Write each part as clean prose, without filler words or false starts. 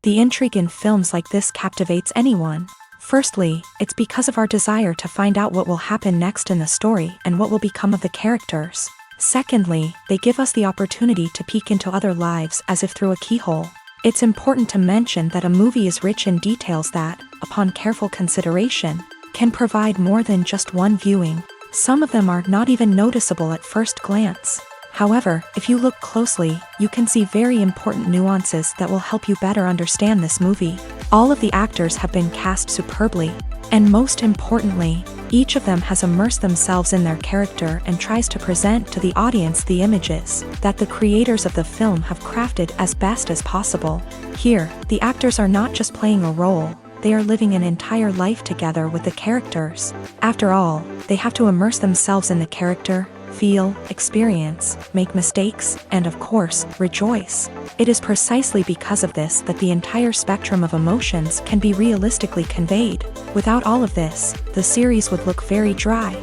The intrigue in films like this captivates anyone. Firstly, it's because of our desire to find out what will happen next in the story and what will become of the characters. Secondly, they give us the opportunity to peek into other lives as if through a keyhole. It's important to mention that a movie is rich in details that, upon careful consideration, can provide more than just one viewing. Some of them are not even noticeable at first glance. However, if you look closely, you can see very important nuances that will help you better understand this movie. All of the actors have been cast superbly, and most importantly, each of them has immersed themselves in their character and tries to present to the audience the images that the creators of the film have crafted as best as possible. Here, the actors are not just playing a role, they are living an entire life together with the characters. After all, they have to immerse themselves in the character, feel, experience, make mistakes, and of course, rejoice. It is precisely because of this that the entire spectrum of emotions can be realistically conveyed. Without all of this, the series would look very dry.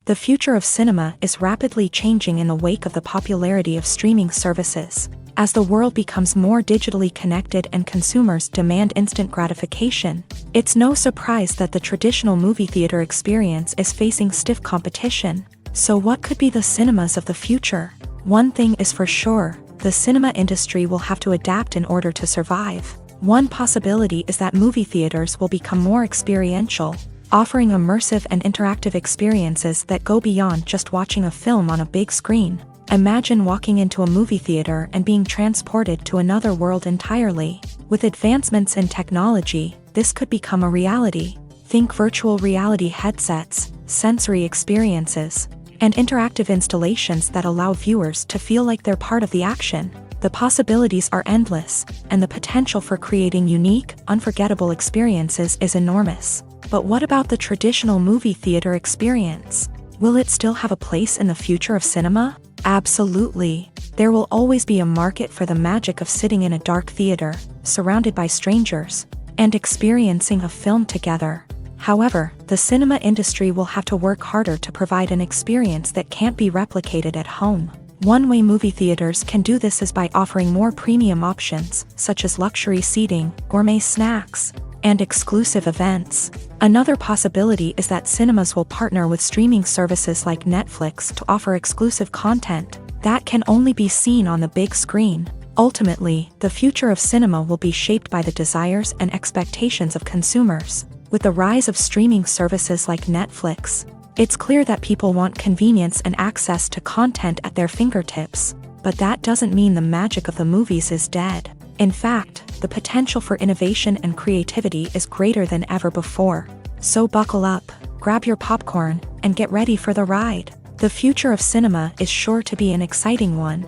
The future of cinema is rapidly changing in the wake of the popularity of streaming services. As the world becomes more digitally connected and consumers demand instant gratification, it's no surprise that the traditional movie theater experience is facing stiff competition. So what could be the cinemas of the future? One thing is for sure, the cinema industry will have to adapt in order to survive. One possibility is that movie theaters will become more experiential, offering immersive and interactive experiences that go beyond just watching a film on a big screen. Imagine walking into a movie theater and being transported to another world entirely. With advancements in technology, this could become a reality. Think virtual reality headsets, sensory experiences, and interactive installations that allow viewers to feel like they're part of the action. The possibilities are endless, and the potential for creating unique, unforgettable experiences is enormous. But what about the traditional movie theater experience? Will it still have a place in the future of cinema? Absolutely. There will always be a market for the magic of sitting in a dark theater, surrounded by strangers, and experiencing a film together. However, the cinema industry will have to work harder to provide an experience that can't be replicated at home. One way movie theaters can do this is by offering more premium options, such as luxury seating, gourmet snacks, and exclusive events. Another possibility is that cinemas will partner with streaming services like Netflix to offer exclusive content that can only be seen on the big screen. Ultimately, the future of cinema will be shaped by the desires and expectations of consumers. With the rise of streaming services like Netflix, it's clear that people want convenience and access to content at their fingertips. But that doesn't mean the magic of the movies is dead. In fact, the potential for innovation and creativity is greater than ever before. So buckle up, grab your popcorn, and get ready for the ride. The future of cinema is sure to be an exciting one.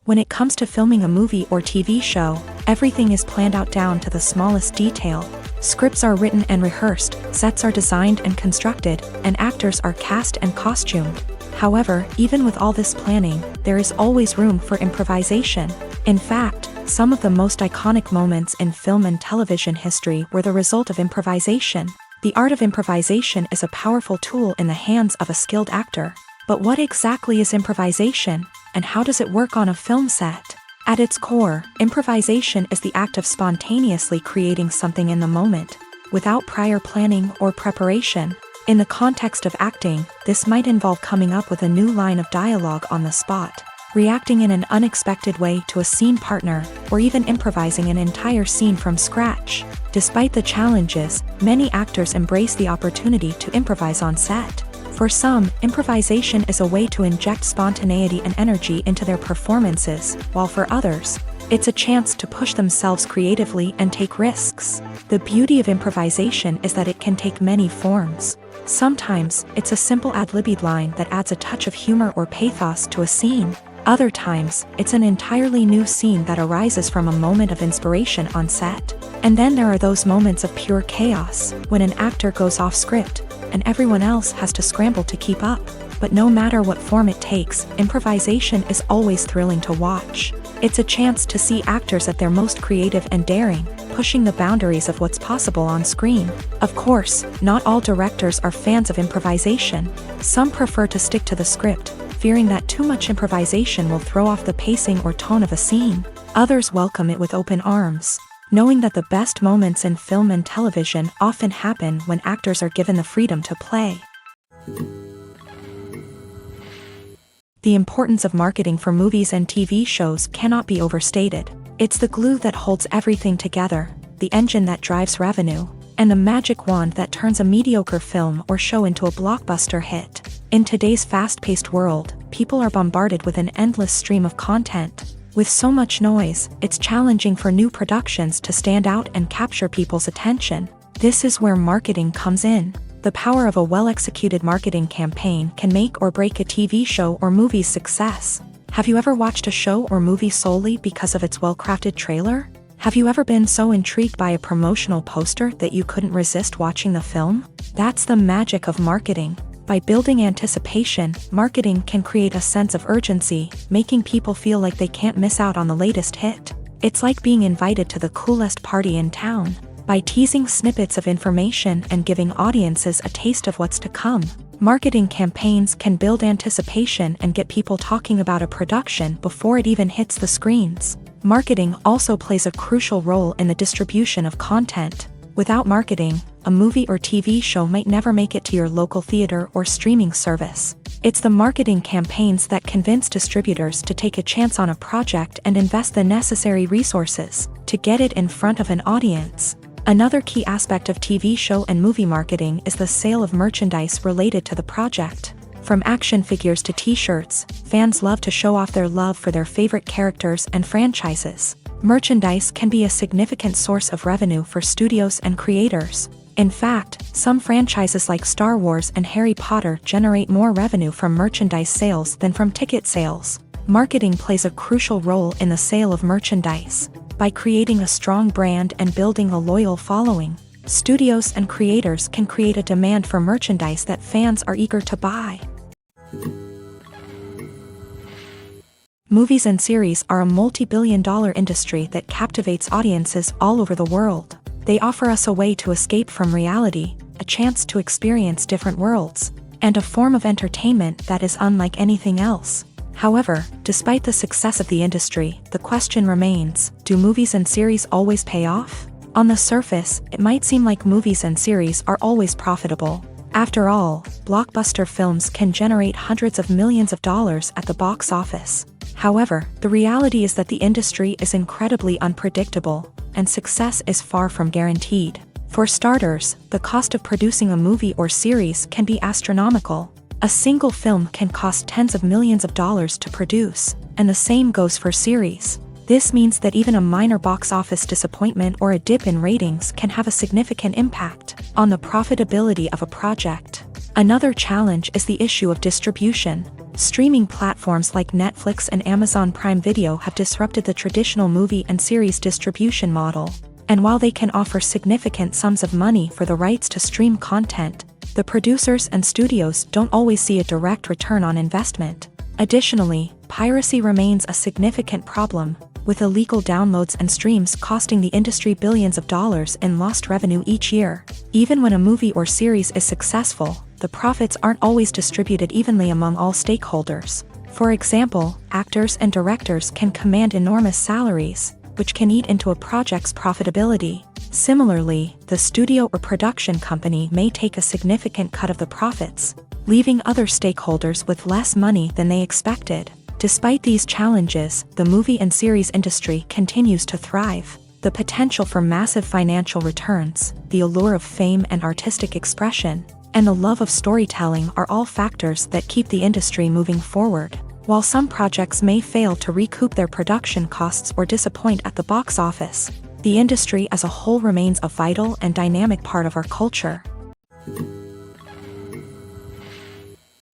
When it comes to filming a movie or TV show, everything is planned out down to the smallest detail. Scripts are written and rehearsed, sets are designed and constructed, and actors are cast and costumed. However, even with all this planning, there is always room for improvisation. In fact, some of the most iconic moments in film and television history were the result of improvisation. The art of improvisation is a powerful tool in the hands of a skilled actor. But what exactly is improvisation, and how does it work on a film set? At its core, improvisation is the act of spontaneously creating something in the moment, without prior planning or preparation. In the context of acting, this might involve coming up with a new line of dialogue on the spot, reacting in an unexpected way to a scene partner, or even improvising an entire scene from scratch. Despite the challenges, many actors embrace the opportunity to improvise on set. For some, improvisation is a way to inject spontaneity and energy into their performances, while for others, it's a chance to push themselves creatively and take risks. The beauty of improvisation is that it can take many forms. Sometimes, it's a simple ad-libbed line that adds a touch of humor or pathos to a scene. Other times, it's an entirely new scene that arises from a moment of inspiration on set. And then there are those moments of pure chaos, when an actor goes off script, and everyone else has to scramble to keep up. But no matter what form it takes, improvisation is always thrilling to watch. It's a chance to see actors at their most creative and daring, pushing the boundaries of what's possible on screen. Of course, not all directors are fans of improvisation. Some prefer to stick to the script, fearing that too much improvisation will throw off the pacing or tone of a scene. Others welcome it with open arms, knowing that the best moments in film and television often happen when actors are given the freedom to play. The importance of marketing for movies and TV shows cannot be overstated. It's the glue that holds everything together, the engine that drives revenue, and the magic wand that turns a mediocre film or show into a blockbuster hit. In today's fast-paced world, people are bombarded with an endless stream of content. With so much noise, it's challenging for new productions to stand out and capture people's attention. This is where marketing comes in. The power of a well-executed marketing campaign can make or break a TV show or movie's success. Have you ever watched a show or movie solely because of its well-crafted trailer? Have you ever been so intrigued by a promotional poster that you couldn't resist watching the film? That's the magic of marketing. By building anticipation, marketing can create a sense of urgency, making people feel like they can't miss out on the latest hit. It's like being invited to the coolest party in town. By teasing snippets of information and giving audiences a taste of what's to come, marketing campaigns can build anticipation and get people talking about a production before it even hits the screens. Marketing also plays a crucial role in the distribution of content. Without marketing, a movie or TV show might never make it to your local theater or streaming service. It's the marketing campaigns that convince distributors to take a chance on a project and invest the necessary resources to get it in front of an audience. Another key aspect of TV show and movie marketing is the sale of merchandise related to the project. From action figures to t-shirts, fans love to show off their love for their favorite characters and franchises. Merchandise can be a significant source of revenue for studios and creators. In fact, some franchises like Star Wars and Harry Potter generate more revenue from merchandise sales than from ticket sales. Marketing plays a crucial role in the sale of merchandise. By creating a strong brand and building a loyal following, studios and creators can create a demand for merchandise that fans are eager to buy. Movies and series are a multi-billion-dollar industry that captivates audiences all over the world. They offer us a way to escape from reality, a chance to experience different worlds, and a form of entertainment that is unlike anything else. However, despite the success of the industry, the question remains, do movies and series always pay off? On the surface, it might seem like movies and series are always profitable. After all, blockbuster films can generate hundreds of millions of dollars at the box office. However, the reality is that the industry is incredibly unpredictable, and success is far from guaranteed. For starters, the cost of producing a movie or series can be astronomical. A single film can cost tens of millions of dollars to produce, and the same goes for series. This means that even a minor box office disappointment or a dip in ratings can have a significant impact on the profitability of a project. Another challenge is the issue of distribution. Streaming platforms like Netflix and Amazon Prime Video have disrupted the traditional movie and series distribution model. And while they can offer significant sums of money for the rights to stream content, the producers and studios don't always see a direct return on investment. Additionally, piracy remains a significant problem, with illegal downloads and streams costing the industry billions of dollars in lost revenue each year. Even when a movie or series is successful, the profits aren't always distributed evenly among all stakeholders. For example, actors and directors can command enormous salaries, which can eat into a project's profitability. Similarly, the studio or production company may take a significant cut of the profits, leaving other stakeholders with less money than they expected. Despite these challenges, the movie and series industry continues to thrive. The potential for massive financial returns, the allure of fame and artistic expression, and the love of storytelling are all factors that keep the industry moving forward. While some projects may fail to recoup their production costs or disappoint at the box office, the industry as a whole remains a vital and dynamic part of our culture.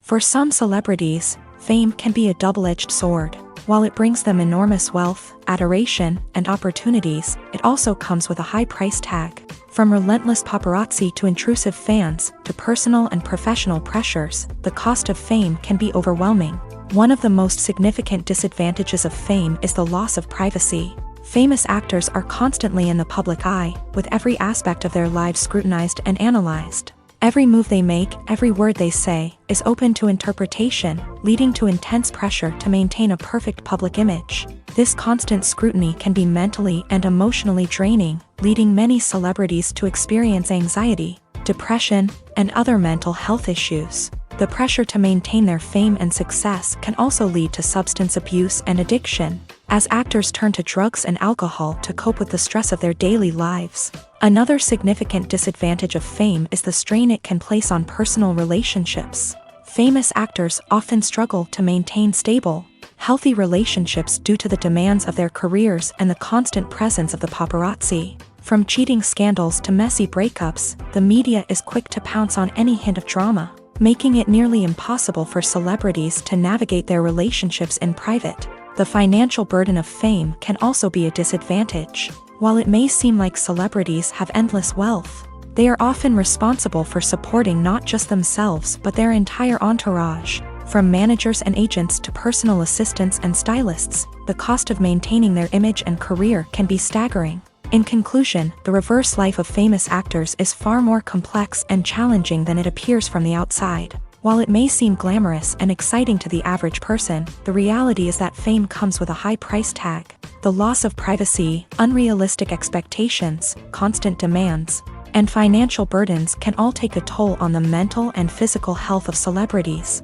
For some celebrities, fame can be a double-edged sword. While it brings them enormous wealth, adoration, and opportunities, it also comes with a high price tag. From relentless paparazzi to intrusive fans, to personal and professional pressures, the cost of fame can be overwhelming. One of the most significant disadvantages of fame is the loss of privacy. Famous actors are constantly in the public eye, with every aspect of their lives scrutinized and analyzed. Every move they make, every word they say, is open to interpretation, leading to intense pressure to maintain a perfect public image. This constant scrutiny can be mentally and emotionally draining, leading many celebrities to experience anxiety, depression, and other mental health issues. The pressure to maintain their fame and success can also lead to substance abuse and addiction, as actors turn to drugs and alcohol to cope with the stress of their daily lives. Another significant disadvantage of fame is the strain it can place on personal relationships. Famous actors often struggle to maintain stable, healthy relationships due to the demands of their careers and the constant presence of the paparazzi. From cheating scandals to messy breakups, the media is quick to pounce on any hint of drama, making it nearly impossible for celebrities to navigate their relationships in private. The financial burden of fame can also be a disadvantage. While it may seem like celebrities have endless wealth, they are often responsible for supporting not just themselves but their entire entourage. From managers and agents to personal assistants and stylists, the cost of maintaining their image and career can be staggering. In conclusion, the reverse life of famous actors is far more complex and challenging than it appears from the outside. While it may seem glamorous and exciting to the average person, the reality is that fame comes with a high price tag. The loss of privacy, unrealistic expectations, constant demands, and financial burdens can all take a toll on the mental and physical health of celebrities.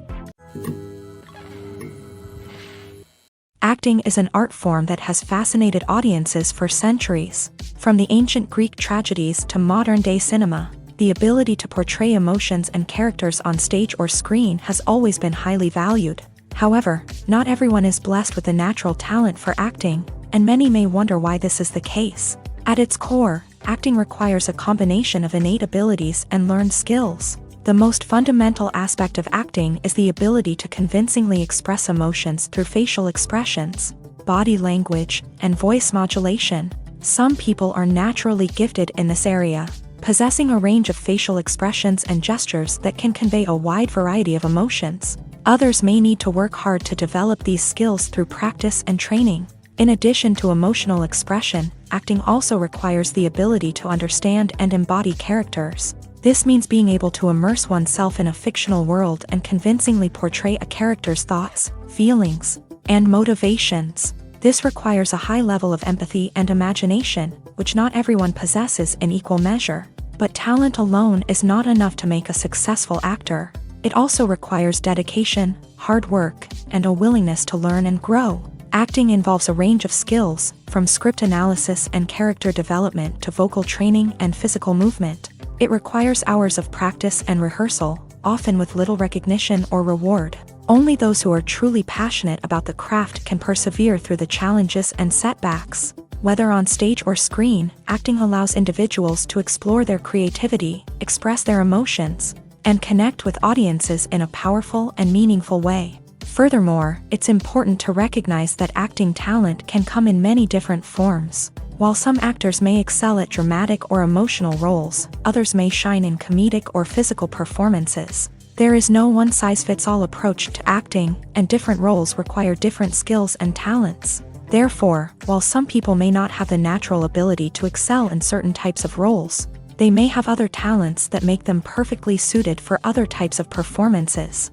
Acting is an art form that has fascinated audiences for centuries. From the ancient Greek tragedies to modern-day cinema, the ability to portray emotions and characters on stage or screen has always been highly valued. However, not everyone is blessed with the natural talent for acting, and many may wonder why this is the case. At its core, acting requires a combination of innate abilities and learned skills. The most fundamental aspect of acting is the ability to convincingly express emotions through facial expressions, body language, and voice modulation. Some people are naturally gifted in this area, possessing a range of facial expressions and gestures that can convey a wide variety of emotions. Others may need to work hard to develop these skills through practice and training. In addition to emotional expression, acting also requires the ability to understand and embody characters. This means being able to immerse oneself in a fictional world and convincingly portray a character's thoughts, feelings, and motivations. This requires a high level of empathy and imagination, which not everyone possesses in equal measure. But talent alone is not enough to make a successful actor. It also requires dedication, hard work, and a willingness to learn and grow. Acting involves a range of skills, from script analysis and character development to vocal training and physical movement. It requires hours of practice and rehearsal, often with little recognition or reward. Only those who are truly passionate about the craft can persevere through the challenges and setbacks. Whether on stage or screen, acting allows individuals to explore their creativity, express their emotions, and connect with audiences in a powerful and meaningful way. Furthermore, it's important to recognize that acting talent can come in many different forms. While some actors may excel at dramatic or emotional roles, others may shine in comedic or physical performances. There is no one-size-fits-all approach to acting, and different roles require different skills and talents. Therefore, while some people may not have the natural ability to excel in certain types of roles, they may have other talents that make them perfectly suited for other types of performances.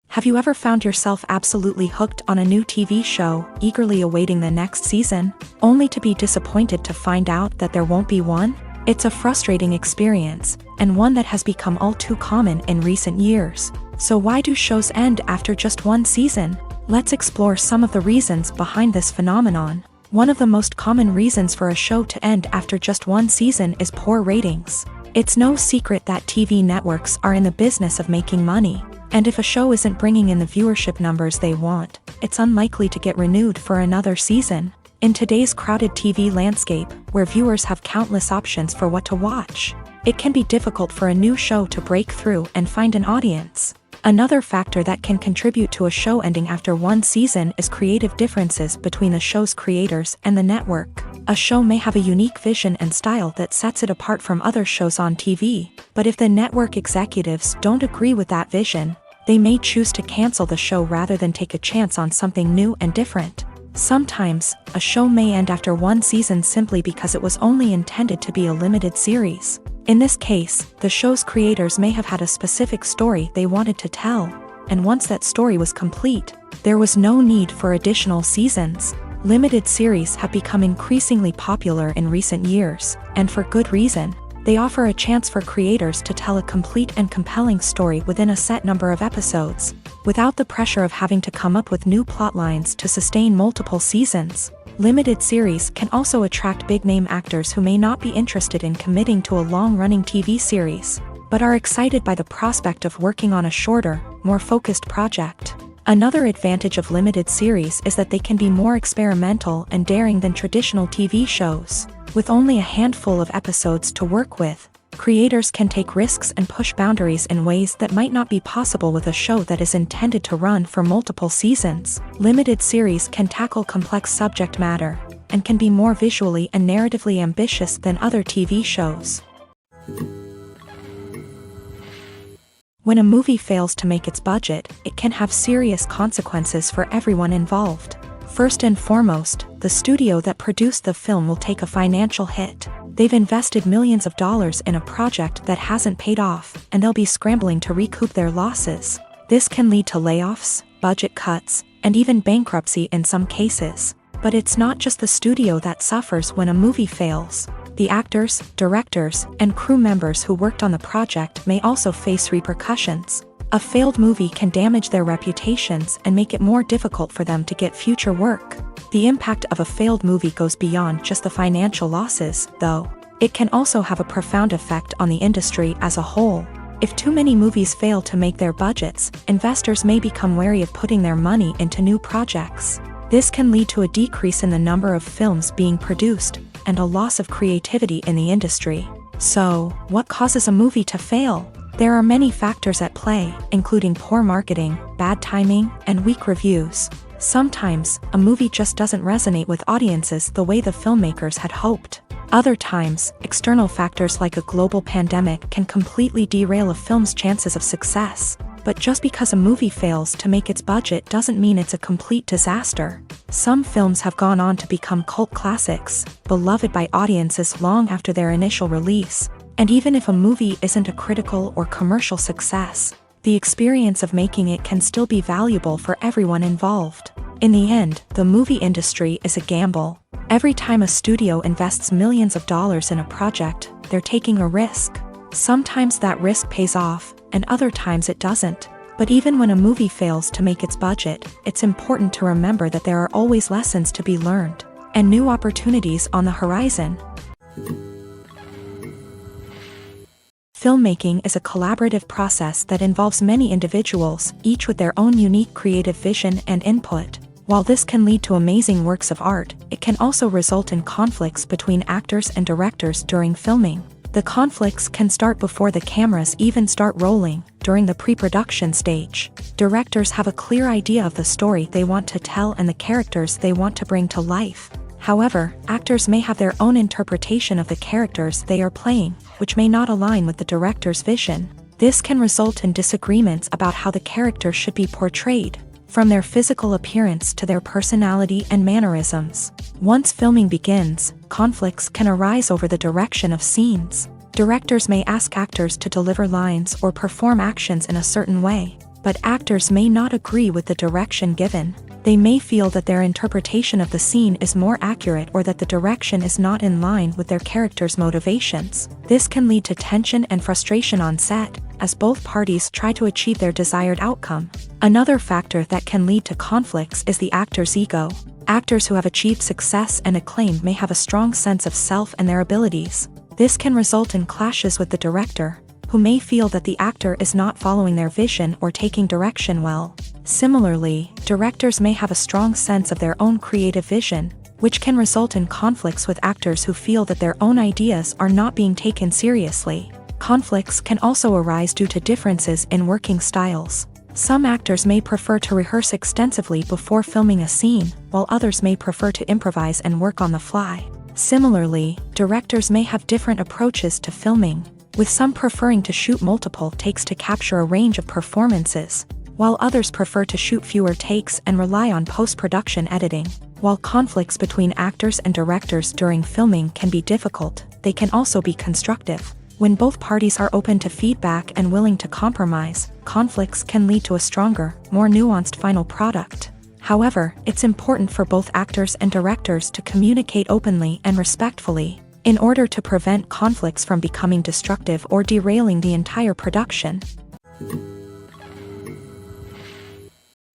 Have you ever found yourself absolutely hooked on a new TV show, eagerly awaiting the next season, only to be disappointed to find out that there won't be one? It's a frustrating experience, and one that has become all too common in recent years. So why do shows end after just one season? Let's explore some of the reasons behind this phenomenon. One of the most common reasons for a show to end after just one season is poor ratings. It's no secret that TV networks are in the business of making money. And if a show isn't bringing in the viewership numbers they want, it's unlikely to get renewed for another season. In today's crowded TV landscape, where viewers have countless options for what to watch, it can be difficult for a new show to break through and find an audience. Another factor that can contribute to a show ending after one season is creative differences between the show's creators and the network. A show may have a unique vision and style that sets it apart from other shows on TV, but if the network executives don't agree with that vision, they may choose to cancel the show rather than take a chance on something new and different. Sometimes, a show may end after one season simply because it was only intended to be a limited series. In this case, the show's creators may have had a specific story they wanted to tell, and once that story was complete, there was no need for additional seasons. Limited series have become increasingly popular in recent years, and for good reason. They offer a chance for creators to tell a complete and compelling story within a set number of episodes, without the pressure of having to come up with new plotlines to sustain multiple seasons. Limited series can also attract big-name actors who may not be interested in committing to a long-running TV series, but are excited by the prospect of working on a shorter, more focused project. Another advantage of limited series is that they can be more experimental and daring than traditional TV shows. With only a handful of episodes to work with, creators can take risks and push boundaries in ways that might not be possible with a show that is intended to run for multiple seasons. Limited series can tackle complex subject matter, and can be more visually and narratively ambitious than other TV shows. When a movie fails to make its budget, it can have serious consequences for everyone involved. First and foremost, the studio that produced the film will take a financial hit. They've invested millions of dollars in a project that hasn't paid off, and they'll be scrambling to recoup their losses. This can lead to layoffs, budget cuts, and even bankruptcy in some cases. But it's not just the studio that suffers when a movie fails. The actors, directors, and crew members who worked on the project may also face repercussions. A failed movie can damage their reputations and make it more difficult for them to get future work. The impact of a failed movie goes beyond just the financial losses, though. It can also have a profound effect on the industry as a whole. If too many movies fail to make their budgets, investors may become wary of putting their money into new projects. This can lead to a decrease in the number of films being produced, and a loss of creativity in the industry. So, what causes a movie to fail? There are many factors at play, including poor marketing, bad timing, and weak reviews. Sometimes, a movie just doesn't resonate with audiences the way the filmmakers had hoped. Other times, external factors like a global pandemic can completely derail a film's chances of success. But just because a movie fails to make its budget doesn't mean it's a complete disaster. Some films have gone on to become cult classics, beloved by audiences long after their initial release. And even if a movie isn't a critical or commercial success, the experience of making it can still be valuable for everyone involved. In the end, the movie industry is a gamble. Every time a studio invests millions of dollars in a project, they're taking a risk. Sometimes that risk pays off, and other times it doesn't. But even when a movie fails to make its budget, it's important to remember that there are always lessons to be learned, and new opportunities on the horizon. Filmmaking is a collaborative process that involves many individuals, each with their own unique creative vision and input. While this can lead to amazing works of art, it can also result in conflicts between actors and directors during filming. The conflicts can start before the cameras even start rolling, during the pre-production stage. Directors have a clear idea of the story they want to tell and the characters they want to bring to life. However, actors may have their own interpretation of the characters they are playing, which may not align with the director's vision. This can result in disagreements about how the characters should be portrayed, from their physical appearance to their personality and mannerisms. Once filming begins, conflicts can arise over the direction of scenes. Directors may ask actors to deliver lines or perform actions in a certain way, but actors may not agree with the direction given. They may feel that their interpretation of the scene is more accurate or that the direction is not in line with their character's motivations. This can lead to tension and frustration on set, as both parties try to achieve their desired outcome. Another factor that can lead to conflicts is the actor's ego. Actors who have achieved success and acclaim may have a strong sense of self and their abilities. This can result in clashes with the director, who may feel that the actor is not following their vision or taking direction well. Similarly, directors may have a strong sense of their own creative vision, which can result in conflicts with actors who feel that their own ideas are not being taken seriously. Conflicts can also arise due to differences in working styles. Some actors may prefer to rehearse extensively before filming a scene, while others may prefer to improvise and work on the fly. Similarly, directors may have different approaches to filming, with some preferring to shoot multiple takes to capture a range of performances, while others prefer to shoot fewer takes and rely on post-production editing. While conflicts between actors and directors during filming can be difficult, they can also be constructive. When both parties are open to feedback and willing to compromise, conflicts can lead to a stronger, more nuanced final product. However, it's important for both actors and directors to communicate openly and respectfully, in order to prevent conflicts from becoming destructive or derailing the entire production.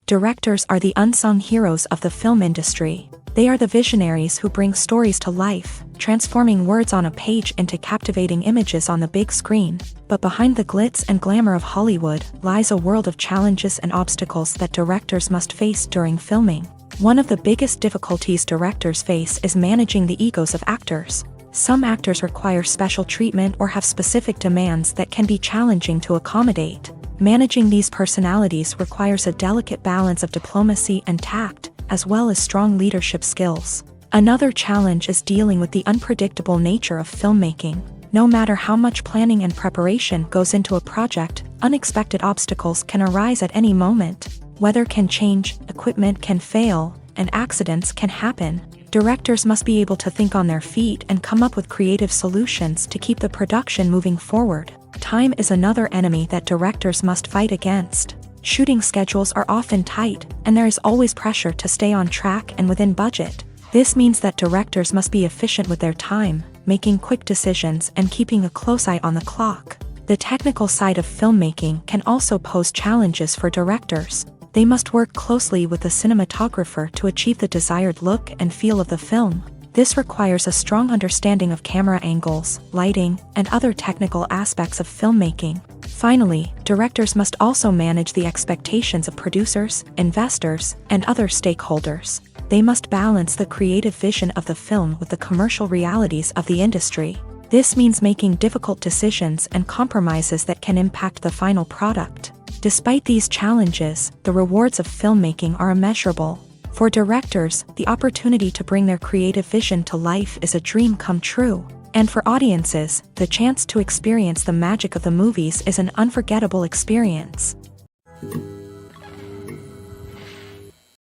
Directors are the unsung heroes of the film industry. They are the visionaries who bring stories to life, transforming words on a page into captivating images on the big screen. But behind the glitz and glamour of Hollywood lies a world of challenges and obstacles that directors must face during filming. One of the biggest difficulties directors face is managing the egos of actors. Some actors require special treatment or have specific demands that can be challenging to accommodate. Managing these personalities requires a delicate balance of diplomacy and tact, as well as strong leadership skills. Another challenge is dealing with the unpredictable nature of filmmaking. No matter how much planning and preparation goes into a project, unexpected obstacles can arise at any moment. Weather can change, equipment can fail, and accidents can happen. Directors must be able to think on their feet and come up with creative solutions to keep the production moving forward. Time is another enemy that directors must fight against. Shooting schedules are often tight, and there is always pressure to stay on track and within budget. This means that directors must be efficient with their time, making quick decisions and keeping a close eye on the clock. The technical side of filmmaking can also pose challenges for directors. They must work closely with the cinematographer to achieve the desired look and feel of the film. This requires a strong understanding of camera angles, lighting, and other technical aspects of filmmaking. Finally, directors must also manage the expectations of producers, investors, and other stakeholders. They must balance the creative vision of the film with the commercial realities of the industry. This means making difficult decisions and compromises that can impact the final product. Despite these challenges, the rewards of filmmaking are immeasurable. For directors, the opportunity to bring their creative vision to life is a dream come true. And for audiences, the chance to experience the magic of the movies is an unforgettable experience.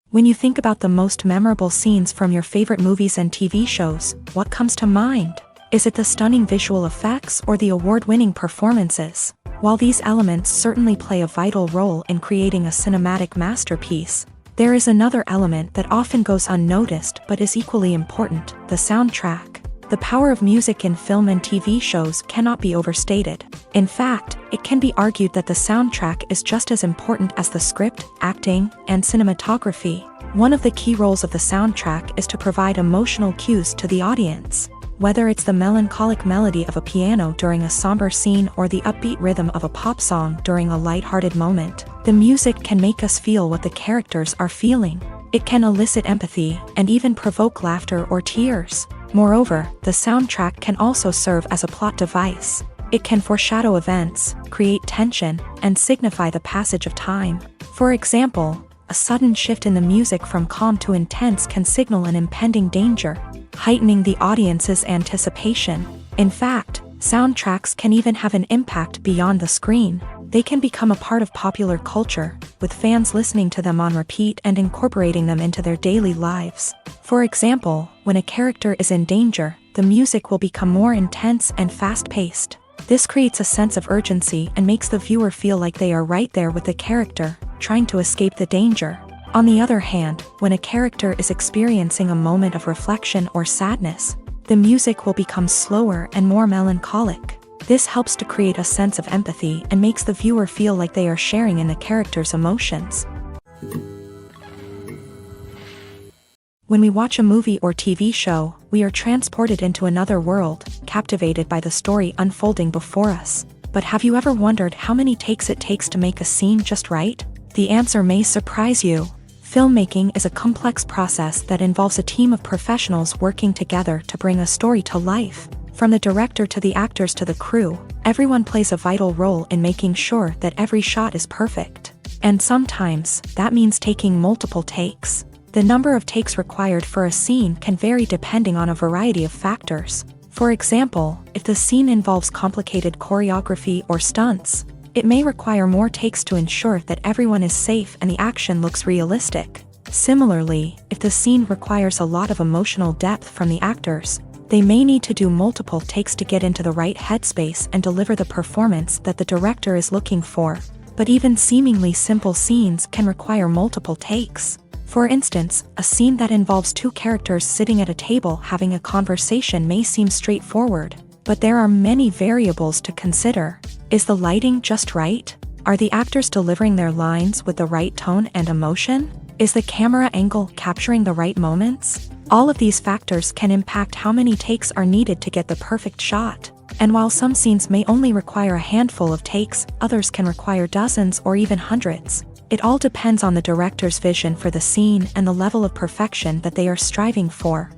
When you think about the most memorable scenes from your favorite movies and TV shows, what comes to mind? Is it the stunning visual effects or the award-winning performances? While these elements certainly play a vital role in creating a cinematic masterpiece, there is another element that often goes unnoticed but is equally important: the soundtrack. The power of music in film and TV shows cannot be overstated. In fact, it can be argued that the soundtrack is just as important as the script, acting, and cinematography. One of the key roles of the soundtrack is to provide emotional cues to the audience. Whether it's the melancholic melody of a piano during a somber scene or the upbeat rhythm of a pop song during a lighthearted moment, the music can make us feel what the characters are feeling. It can elicit empathy and even provoke laughter or tears. Moreover, the soundtrack can also serve as a plot device. It can foreshadow events, create tension, and signify the passage of time. For example, a sudden shift in the music from calm to intense can signal an impending danger, heightening the audience's anticipation. In fact, soundtracks can even have an impact beyond the screen. They can become a part of popular culture, with fans listening to them on repeat and incorporating them into their daily lives. For example, when a character is in danger, the music will become more intense and fast-paced. This creates a sense of urgency and makes the viewer feel like they are right there with the character, trying to escape the danger. On the other hand, when a character is experiencing a moment of reflection or sadness, the music will become slower and more melancholic. This helps to create a sense of empathy and makes the viewer feel like they are sharing in the character's emotions. When we watch a movie or TV show, we are transported into another world, captivated by the story unfolding before us. But have you ever wondered how many takes it takes to make a scene just right? The answer may surprise you. Filmmaking is a complex process that involves a team of professionals working together to bring a story to life. From the director to the actors to the crew, everyone plays a vital role in making sure that every shot is perfect. And sometimes, that means taking multiple takes. The number of takes required for a scene can vary depending on a variety of factors. For example, if the scene involves complicated choreography or stunts, it may require more takes to ensure that everyone is safe and the action looks realistic. Similarly, if the scene requires a lot of emotional depth from the actors, they may need to do multiple takes to get into the right headspace and deliver the performance that the director is looking for. But even seemingly simple scenes can require multiple takes. For instance, a scene that involves two characters sitting at a table having a conversation may seem straightforward, but there are many variables to consider. Is the lighting just right? Are the actors delivering their lines with the right tone and emotion? Is the camera angle capturing the right moments? All of these factors can impact how many takes are needed to get the perfect shot. And while some scenes may only require a handful of takes, others can require dozens or even hundreds. It all depends on the director's vision for the scene and the level of perfection that they are striving for.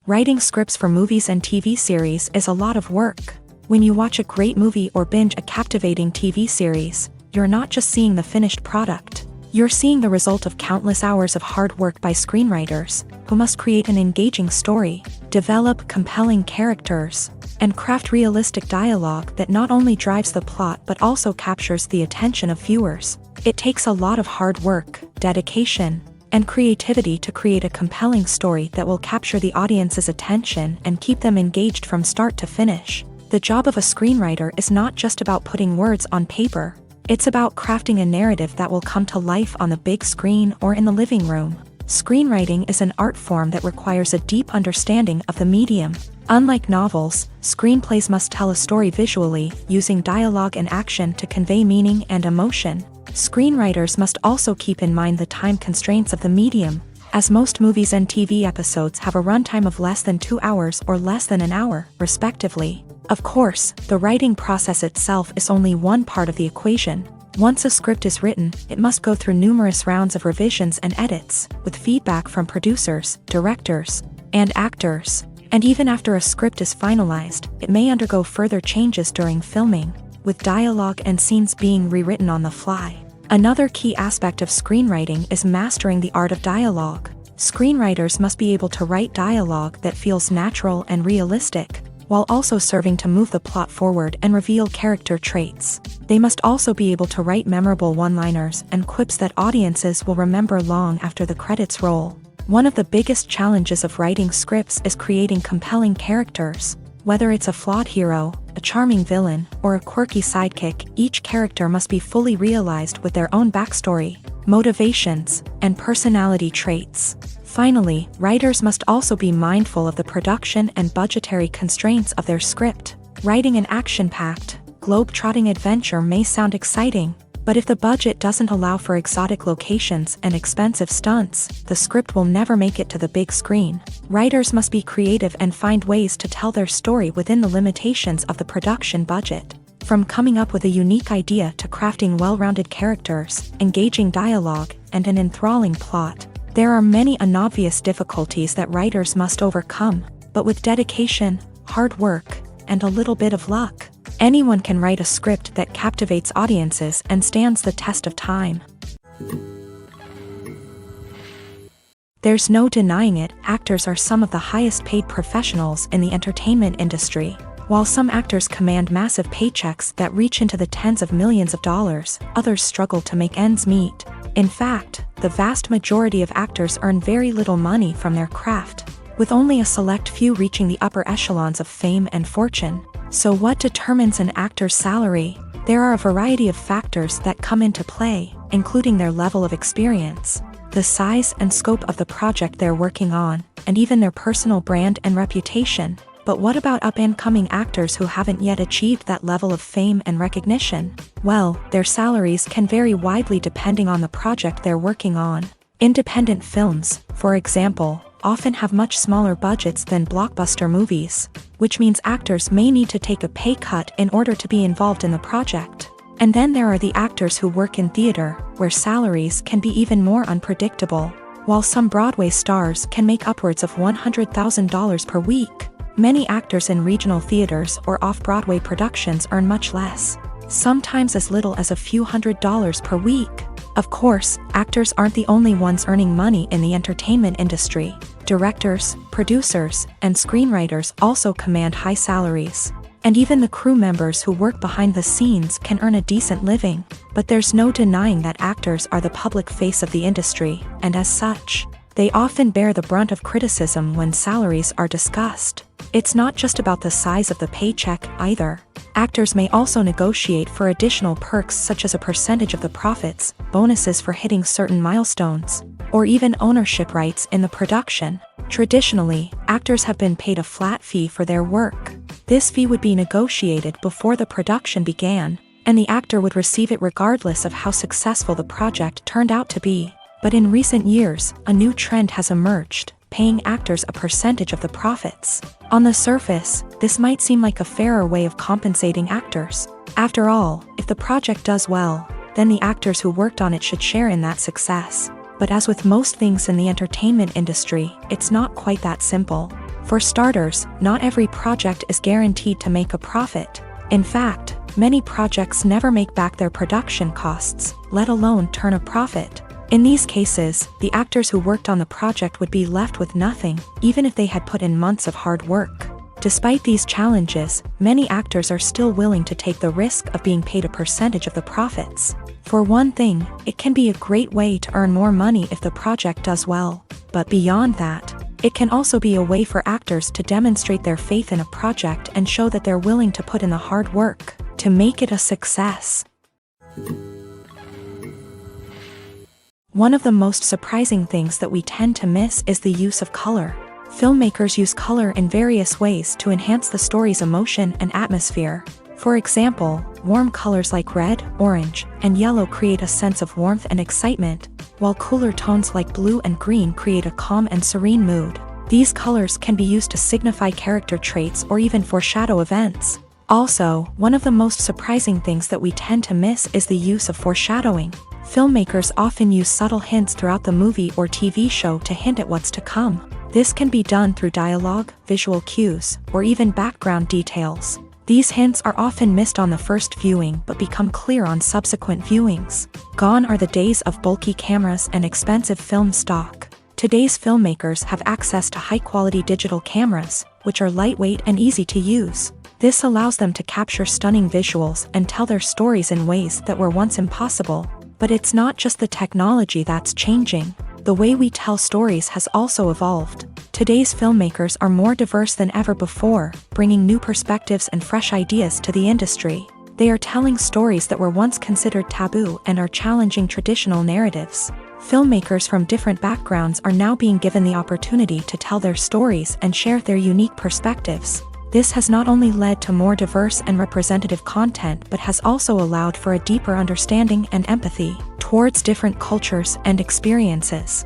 Writing scripts for movies and TV series is a lot of work. When you watch a great movie or binge a captivating TV series, you're not just seeing the finished product. You're seeing the result of countless hours of hard work by screenwriters, who must create an engaging story, develop compelling characters, and craft realistic dialogue that not only drives the plot but also captures the attention of viewers. It takes a lot of hard work, dedication, and creativity to create a compelling story that will capture the audience's attention and keep them engaged from start to finish. The job of a screenwriter is not just about putting words on paper. It's about crafting a narrative that will come to life on the big screen or in the living room. Screenwriting is an art form that requires a deep understanding of the medium. Unlike novels, screenplays must tell a story visually, using dialogue and action to convey meaning and emotion. Screenwriters must also keep in mind the time constraints of the medium, as most movies and TV episodes have a runtime of less than 2 hours or less than an hour, respectively. Of course, the writing process itself is only one part of the equation. Once a script is written, it must go through numerous rounds of revisions and edits, with feedback from producers, directors, and actors. And even after a script is finalized, it may undergo further changes during filming, with dialogue and scenes being rewritten on the fly. Another key aspect of screenwriting is mastering the art of dialogue. Screenwriters must be able to write dialogue that feels natural and realistic, while also serving to move the plot forward and reveal character traits. They must also be able to write memorable one-liners and quips that audiences will remember long after the credits roll. One of the biggest challenges of writing scripts is creating compelling characters. Whether it's a flawed hero, a charming villain, or a quirky sidekick, each character must be fully realized with their own backstory, motivations, and personality traits. Finally, writers must also be mindful of the production and budgetary constraints of their script. Writing an action-packed, globe-trotting adventure may sound exciting, but if the budget doesn't allow for exotic locations and expensive stunts, the script will never make it to the big screen. Writers must be creative and find ways to tell their story within the limitations of the production budget. From coming up with a unique idea to crafting well-rounded characters, engaging dialogue, and an enthralling plot, there are many unobvious difficulties that writers must overcome, but with dedication, hard work, and a little bit of luck, anyone can write a script that captivates audiences and stands the test of time. There's no denying it, actors are some of the highest-paid professionals in the entertainment industry. While some actors command massive paychecks that reach into the tens of millions of dollars, others struggle to make ends meet. In fact, the vast majority of actors earn very little money from their craft, with only a select few reaching the upper echelons of fame and fortune. So what determines an actor's salary? There are a variety of factors that come into play, including their level of experience, the size and scope of the project they're working on, and even their personal brand and reputation. But what about up-and-coming actors who haven't yet achieved that level of fame and recognition? Well, their salaries can vary widely depending on the project they're working on. Independent films, for example, often have much smaller budgets than blockbuster movies, which means actors may need to take a pay cut in order to be involved in the project. And then there are the actors who work in theater, where salaries can be even more unpredictable. While some Broadway stars can make upwards of $100,000 per week, many actors in regional theaters or off-Broadway productions earn much less, sometimes as little as a few $100s per week. Of course, actors aren't the only ones earning money in the entertainment industry. Directors, producers, and screenwriters also command high salaries. And even the crew members who work behind the scenes can earn a decent living. But there's no denying that actors are the public face of the industry, and as such, they often bear the brunt of criticism when salaries are discussed. It's not just about the size of the paycheck either. Actors may also negotiate for additional perks such as a percentage of the profits, bonuses for hitting certain milestones, or even ownership rights in the production. Traditionally, actors have been paid a flat fee for their work. This fee would be negotiated before the production began, and the actor would receive it regardless of how successful the project turned out to be. But in recent years, a new trend has emerged, paying actors a percentage of the profits. On the surface, this might seem like a fairer way of compensating actors. After all, if the project does well, then the actors who worked on it should share in that success. But as with most things in the entertainment industry, it's not quite that simple. For starters, not every project is guaranteed to make a profit. In fact, many projects never make back their production costs, let alone turn a profit. In these cases, the actors who worked on the project would be left with nothing, even if they had put in months of hard work. Despite these challenges, many actors are still willing to take the risk of being paid a percentage of the profits. For one thing, it can be a great way to earn more money if the project does well. But beyond that, it can also be a way for actors to demonstrate their faith in a project and show that they're willing to put in the hard work to make it a success. One of the most surprising things that we tend to miss is the use of color. Filmmakers use color in various ways to enhance the story's emotion and atmosphere. For example, warm colors like red, orange, and yellow create a sense of warmth and excitement, while cooler tones like blue and green create a calm and serene mood. These colors can be used to signify character traits or even foreshadow events. Also, one of the most surprising things that we tend to miss is the use of foreshadowing. Filmmakers often use subtle hints throughout the movie or TV show to hint at what's to come. This can be done through dialogue, visual cues, or even background details. These hints are often missed on the first viewing but become clear on subsequent viewings. Gone are the days of bulky cameras and expensive film stock. Today's filmmakers have access to high-quality digital cameras, which are lightweight and easy to use. This allows them to capture stunning visuals and tell their stories in ways that were once impossible. But it's not just the technology that's changing. The way we tell stories has also evolved. Today's filmmakers are more diverse than ever before, bringing new perspectives and fresh ideas to the industry. They are telling stories that were once considered taboo and are challenging traditional narratives. Filmmakers from different backgrounds are now being given the opportunity to tell their stories and share their unique perspectives. This has not only led to more diverse and representative content but has also allowed for a deeper understanding and empathy towards different cultures and experiences.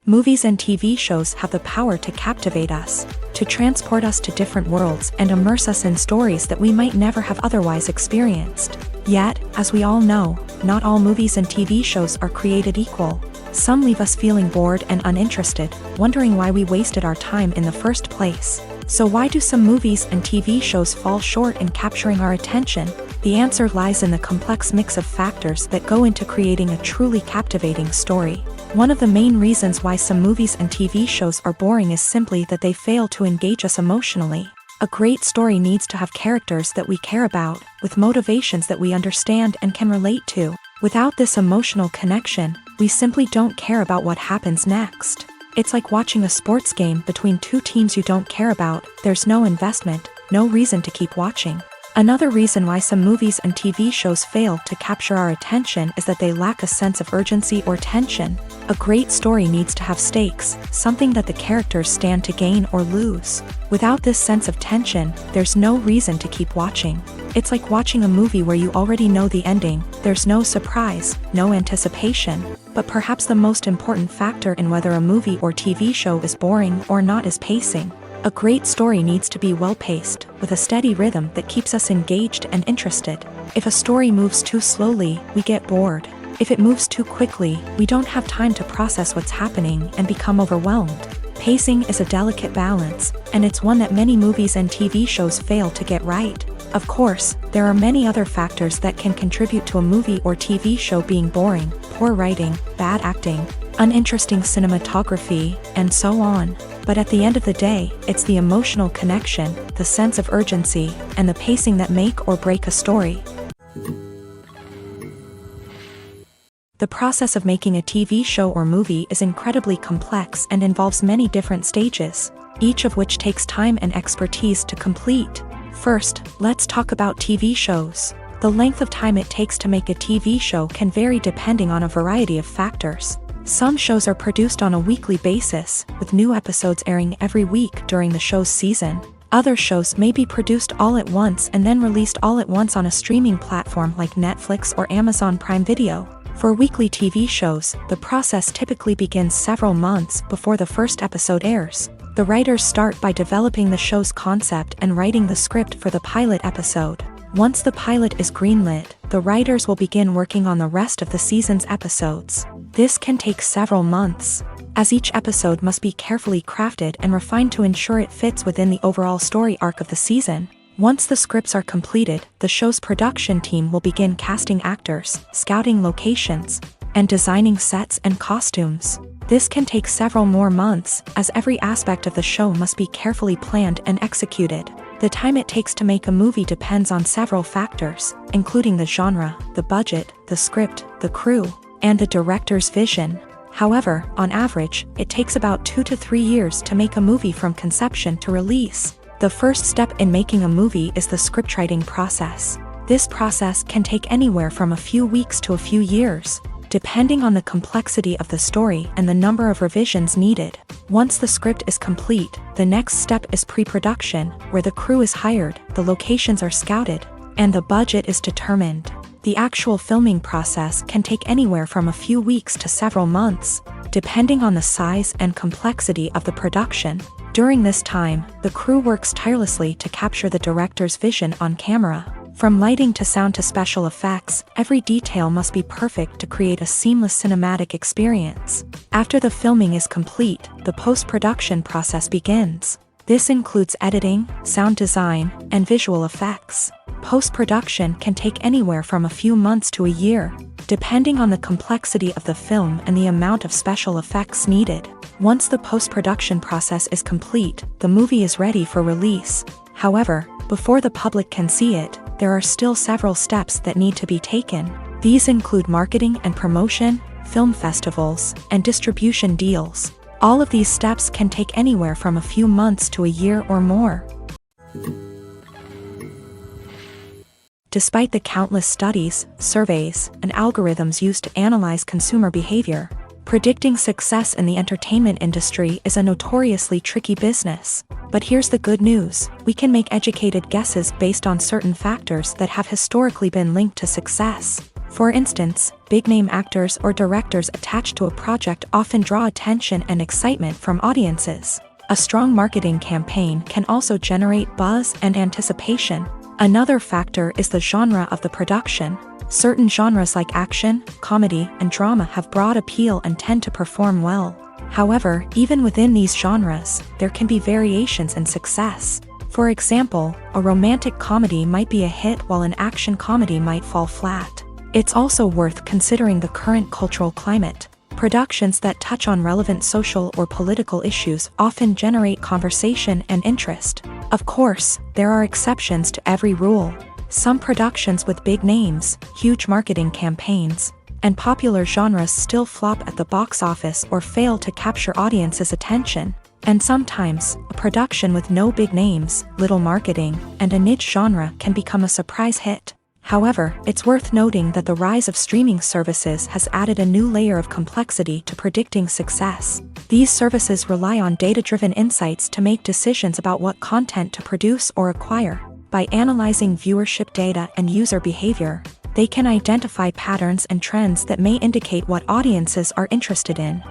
Movies and TV shows have the power to captivate us, to transport us to different worlds and immerse us in stories that we might never have otherwise experienced. Yet, as we all know, not all movies and TV shows are created equal. Some leave us feeling bored and uninterested, wondering why we wasted our time in the first place. So why do some movies and TV shows fall short in capturing our attention? The answer lies in the complex mix of factors that go into creating a truly captivating story. One of the main reasons why some movies and TV shows are boring is simply that they fail to engage us emotionally. A great story needs to have characters that we care about, with motivations that we understand and can relate to. Without this emotional connection, we simply don't care about what happens next. It's like watching a sports game between two teams you don't care about. There's no investment, no reason to keep watching. Another reason why some movies and TV shows fail to capture our attention is that they lack a sense of urgency or tension. A great story needs to have stakes, something that the characters stand to gain or lose. Without this sense of tension, there's no reason to keep watching. It's like watching a movie where you already know the ending. There's no surprise, no anticipation. But perhaps the most important factor in whether a movie or TV show is boring or not is pacing. A great story needs to be well-paced, with a steady rhythm that keeps us engaged and interested. If a story moves too slowly, we get bored. If it moves too quickly, we don't have time to process what's happening and become overwhelmed. Pacing is a delicate balance, and it's one that many movies and TV shows fail to get right. Of course, there are many other factors that can contribute to a movie or TV show being boring: poor writing, bad acting, uninteresting cinematography, and so on. But at the end of the day, it's the emotional connection, the sense of urgency, and the pacing that make or break a story. The process of making a TV show or movie is incredibly complex and involves many different stages, each of which takes time and expertise to complete. First, let's talk about TV shows. The length of time it takes to make a TV show can vary depending on a variety of factors. Some shows are produced on a weekly basis, with new episodes airing every week during the show's season. Other shows may be produced all at once and then released all at once on a streaming platform like Netflix or Amazon Prime Video. For weekly TV shows, the process typically begins several months before the first episode airs. The writers start by developing the show's concept and writing the script for the pilot episode. Once the pilot is greenlit, the writers will begin working on the rest of the season's episodes. This can take several months, as each episode must be carefully crafted and refined to ensure it fits within the overall story arc of the season. Once the scripts are completed, the show's production team will begin casting actors, scouting locations, and designing sets and costumes. This can take several more months, as every aspect of the show must be carefully planned and executed. The time it takes to make a movie depends on several factors, including the genre, the budget, the script, the crew, and the director's vision. However, on average, it takes about 2 to 3 years to make a movie from conception to release. The first step in making a movie is the scriptwriting process. This process can take anywhere from a few weeks to a few years, depending on the complexity of the story and the number of revisions needed. Once the script is complete, the next step is pre-production, where the crew is hired, the locations are scouted, and the budget is determined. The actual filming process can take anywhere from a few weeks to several months, depending on the size and complexity of the production. During this time, the crew works tirelessly to capture the director's vision on camera. From lighting to sound to special effects, every detail must be perfect to create a seamless cinematic experience. After the filming is complete, the post-production process begins. This includes editing, sound design, and visual effects. Post-production can take anywhere from a few months to a year, depending on the complexity of the film and the amount of special effects needed. Once the post-production process is complete, the movie is ready for release. However, before the public can see it, there are still several steps that need to be taken. These include marketing and promotion, film festivals, and distribution deals. All of these steps can take anywhere from a few months to a year or more. Despite the countless studies, surveys, and algorithms used to analyze consumer behavior, predicting success in the entertainment industry is a notoriously tricky business. But here's the good news: we can make educated guesses based on certain factors that have historically been linked to success. For instance, big-name actors or directors attached to a project often draw attention and excitement from audiences. A strong marketing campaign can also generate buzz and anticipation. Another factor is the genre of the production. Certain genres like action, comedy, and drama have broad appeal and tend to perform well. However, even within these genres, there can be variations in success. For example, a romantic comedy might be a hit while an action comedy might fall flat. It's also worth considering the current cultural climate. Productions that touch on relevant social or political issues often generate conversation and interest. Of course, there are exceptions to every rule. Some productions with big names, huge marketing campaigns, and popular genres still flop at the box office or fail to capture audiences' attention. And sometimes, a production with no big names, little marketing, and a niche genre can become a surprise hit. However, it's worth noting that the rise of streaming services has added a new layer of complexity to predicting success. These services rely on data-driven insights to make decisions about what content to produce or acquire. By analyzing viewership data and user behavior, they can identify patterns and trends that may indicate what audiences are interested in.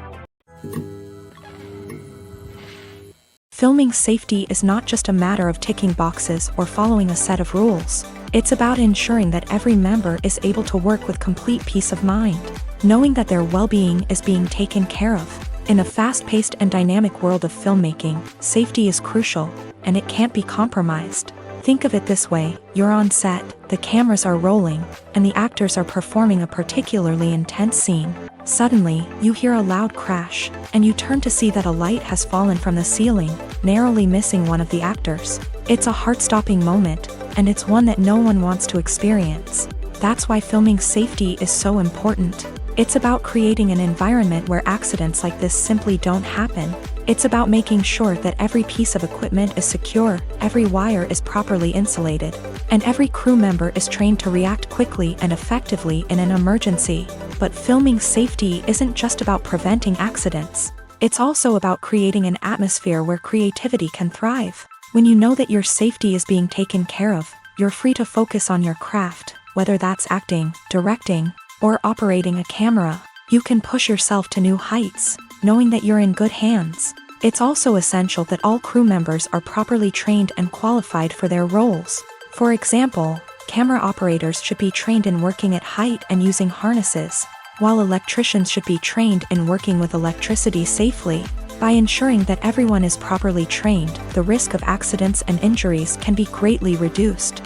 Filming safety is not just a matter of ticking boxes or following a set of rules. It's about ensuring that every member is able to work with complete peace of mind, knowing that their well-being is being taken care of. In a fast-paced and dynamic world of filmmaking, safety is crucial, and it can't be compromised. Think of it this way: you're on set, the cameras are rolling, and the actors are performing a particularly intense scene. Suddenly, you hear a loud crash, and you turn to see that a light has fallen from the ceiling, narrowly missing one of the actors. It's a heart-stopping moment, and it's one that no one wants to experience. That's why filming safety is so important. It's about creating an environment where accidents like this simply don't happen. It's about making sure that every piece of equipment is secure, every wire is properly insulated, and every crew member is trained to react quickly and effectively in an emergency. But filming safety isn't just about preventing accidents. It's also about creating an atmosphere where creativity can thrive. When you know that your safety is being taken care of, you're free to focus on your craft, whether that's acting, directing, or operating a camera. You can push yourself to new heights, knowing that you're in good hands. It's also essential that all crew members are properly trained and qualified for their roles. For example, camera operators should be trained in working at height and using harnesses, while electricians should be trained in working with electricity safely. By ensuring that everyone is properly trained, the risk of accidents and injuries can be greatly reduced.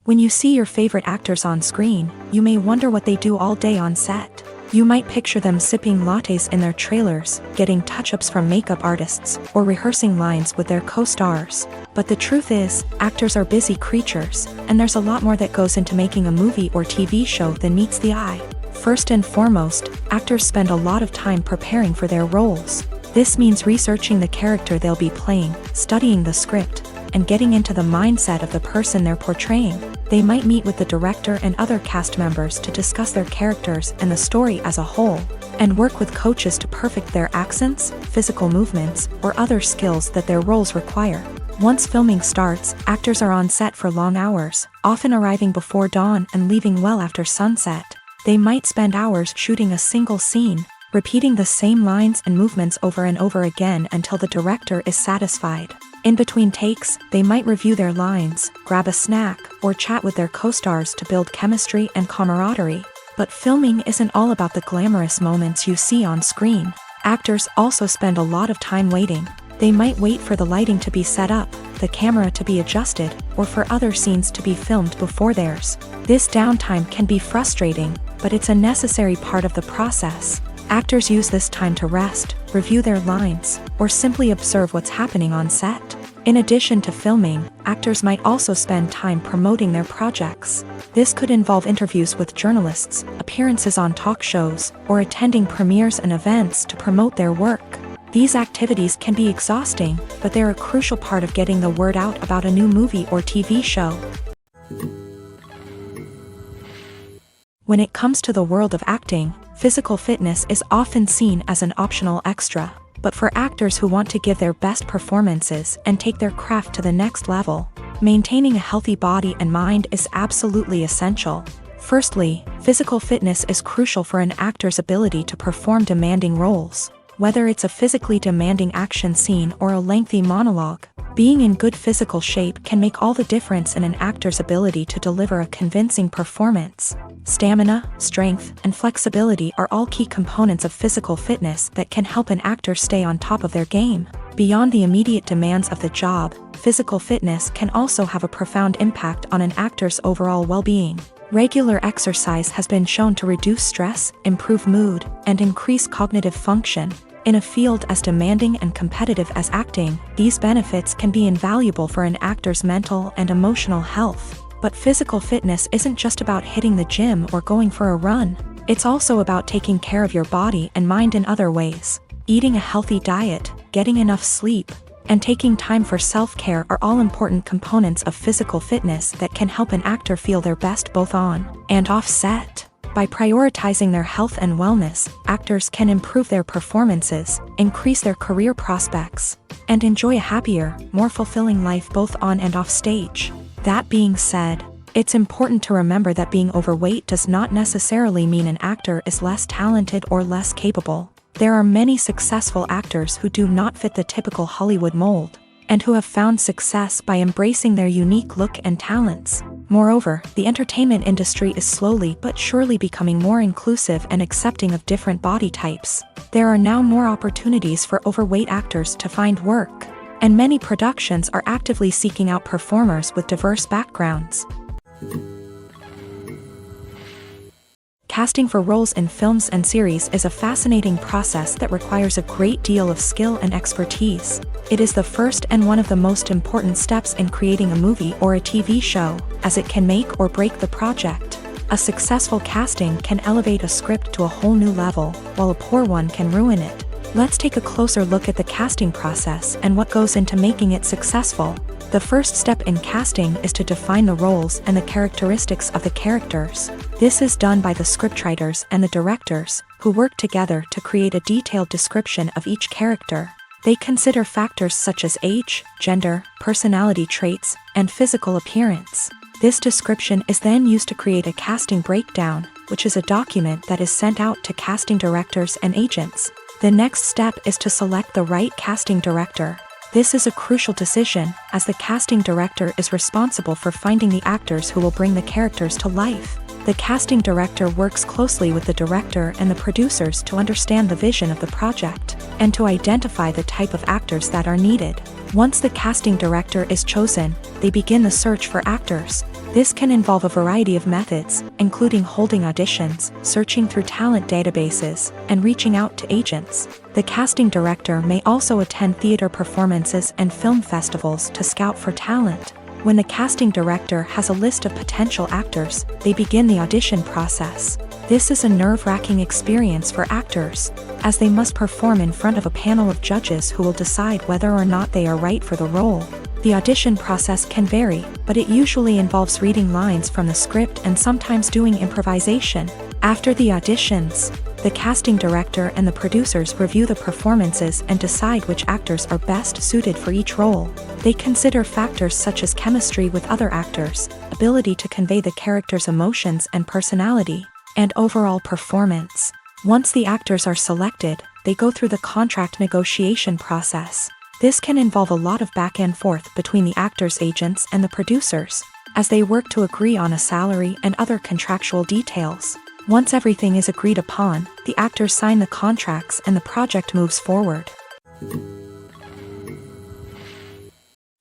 When you see your favorite actors on screen, you may wonder what they do all day on set. You might picture them sipping lattes in their trailers, getting touch-ups from makeup artists, or rehearsing lines with their co-stars. But the truth is, actors are busy creatures, and there's a lot more that goes into making a movie or TV show than meets the eye. First and foremost, actors spend a lot of time preparing for their roles. This means researching the character they'll be playing, studying the script, and getting into the mindset of the person they're portraying. They might meet with the director and other cast members to discuss their characters and the story as a whole, and work with coaches to perfect their accents, physical movements, or other skills that their roles require. Once filming starts, actors are on set for long hours, often arriving before dawn and leaving well after sunset. They might spend hours shooting a single scene, repeating the same lines and movements over and over again until the director is satisfied. In between takes, they might review their lines, grab a snack, or chat with their co-stars to build chemistry and camaraderie. But filming isn't all about the glamorous moments you see on screen. Actors also spend a lot of time waiting. They might wait for the lighting to be set up, the camera to be adjusted, or for other scenes to be filmed before theirs. This downtime can be frustrating, but it's a necessary part of the process. Actors use this time to rest, review their lines, or simply observe what's happening on set. In addition to filming, actors might also spend time promoting their projects. This could involve interviews with journalists, appearances on talk shows, or attending premieres and events to promote their work. These activities can be exhausting, but they're a crucial part of getting the word out about a new movie or TV show. When it comes to the world of acting, physical fitness is often seen as an optional extra. But for actors who want to give their best performances and take their craft to the next level, maintaining a healthy body and mind is absolutely essential. Firstly, physical fitness is crucial for an actor's ability to perform demanding roles. Whether it's a physically demanding action scene or a lengthy monologue, being in good physical shape can make all the difference in an actor's ability to deliver a convincing performance. Stamina, strength, and flexibility are all key components of physical fitness that can help an actor stay on top of their game. Beyond the immediate demands of the job, physical fitness can also have a profound impact on an actor's overall well-being. Regular exercise has been shown to reduce stress, improve mood, and increase cognitive function. In a field as demanding and competitive as acting, these benefits can be invaluable for an actor's mental and emotional health. But physical fitness isn't just about hitting the gym or going for a run. It's also about taking care of your body and mind in other ways. Eating a healthy diet, getting enough sleep, and taking time for self-care are all important components of physical fitness that can help an actor feel their best both on and off set. By prioritizing their health and wellness, actors can improve their performances, increase their career prospects, and enjoy a happier, more fulfilling life both on and off stage. That being said, it's important to remember that being overweight does not necessarily mean an actor is less talented or less capable. There are many successful actors who do not fit the typical Hollywood mold, and who have found success by embracing their unique look and talents. Moreover, the entertainment industry is slowly but surely becoming more inclusive and accepting of different body types. There are now more opportunities for overweight actors to find work, and many productions are actively seeking out performers with diverse backgrounds. Casting for roles in films and series is a fascinating process that requires a great deal of skill and expertise. It is the first and one of the most important steps in creating a movie or a TV show, as it can make or break the project. A successful casting can elevate a script to a whole new level, while a poor one can ruin it. Let's take a closer look at the casting process and what goes into making it successful. The first step in casting is to define the roles and the characteristics of the characters. This is done by the scriptwriters and the directors, who work together to create a detailed description of each character. They consider factors such as age, gender, personality traits, and physical appearance. This description is then used to create a casting breakdown, which is a document that is sent out to casting directors and agents. The next step is to select the right casting director. This is a crucial decision, as the casting director is responsible for finding the actors who will bring the characters to life. The casting director works closely with the director and the producers to understand the vision of the project, and to identify the type of actors that are needed. Once the casting director is chosen, they begin the search for actors. This can involve a variety of methods, including holding auditions, searching through talent databases, and reaching out to agents. The casting director may also attend theater performances and film festivals to scout for talent. When the casting director has a list of potential actors, they begin the audition process. This is a nerve-wracking experience for actors, as they must perform in front of a panel of judges who will decide whether or not they are right for the role. The audition process can vary, but it usually involves reading lines from the script and sometimes doing improvisation. After the auditions, the casting director and the producers review the performances and decide which actors are best suited for each role. They consider factors such as chemistry with other actors, ability to convey the character's emotions and personality, and overall performance. Once the actors are selected, they go through the contract negotiation process. This can involve a lot of back and forth between the actors' agents and the producers, as they work to agree on a salary and other contractual details. Once everything is agreed upon, the actors sign the contracts and the project moves forward.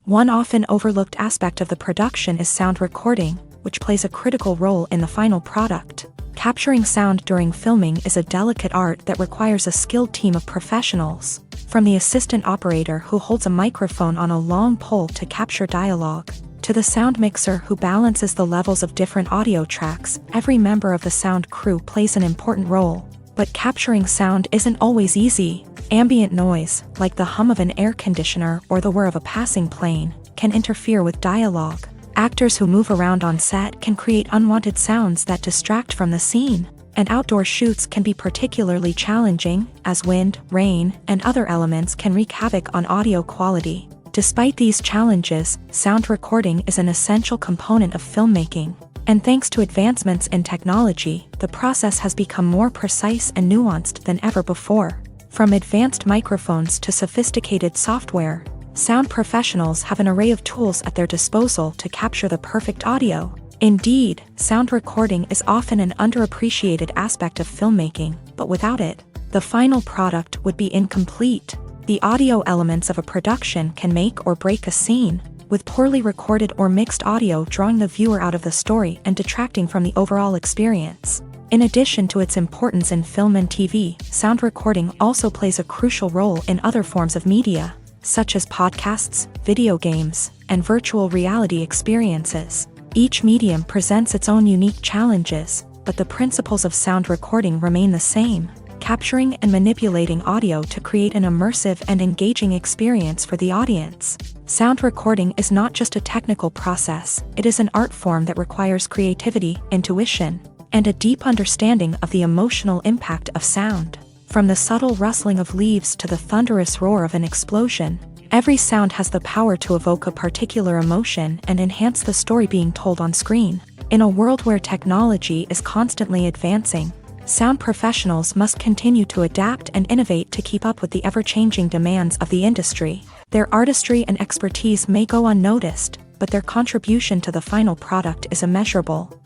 One often overlooked aspect of the production is sound recording, which plays a critical role in the final product. Capturing sound during filming is a delicate art that requires a skilled team of professionals. From the assistant operator who holds a microphone on a long pole to capture dialogue, to the sound mixer who balances the levels of different audio tracks, every member of the sound crew plays an important role. But capturing sound isn't always easy. Ambient noise, like the hum of an air conditioner or the whir of a passing plane, can interfere with dialogue. Actors who move around on set can create unwanted sounds that distract from the scene. And outdoor shoots can be particularly challenging, as wind, rain, and other elements can wreak havoc on audio quality. Despite these challenges, sound recording is an essential component of filmmaking. And thanks to advancements in technology, the process has become more precise and nuanced than ever before. From advanced microphones to sophisticated software, sound professionals have an array of tools at their disposal to capture the perfect audio. Indeed, sound recording is often an underappreciated aspect of filmmaking, but without it, the final product would be incomplete. The audio elements of a production can make or break a scene, with poorly recorded or mixed audio drawing the viewer out of the story and detracting from the overall experience. In addition to its importance in film and TV, sound recording also plays a crucial role in other forms of media, such as podcasts, video games, and virtual reality experiences. Each medium presents its own unique challenges, but the principles of sound recording remain the same, capturing and manipulating audio to create an immersive and engaging experience for the audience. Sound recording is not just a technical process, it is an art form that requires creativity, intuition, and a deep understanding of the emotional impact of sound. From the subtle rustling of leaves to the thunderous roar of an explosion, every sound has the power to evoke a particular emotion and enhance the story being told on screen. In a world where technology is constantly advancing, sound professionals must continue to adapt and innovate to keep up with the ever-changing demands of the industry. Their artistry and expertise may go unnoticed, but their contribution to the final product is immeasurable.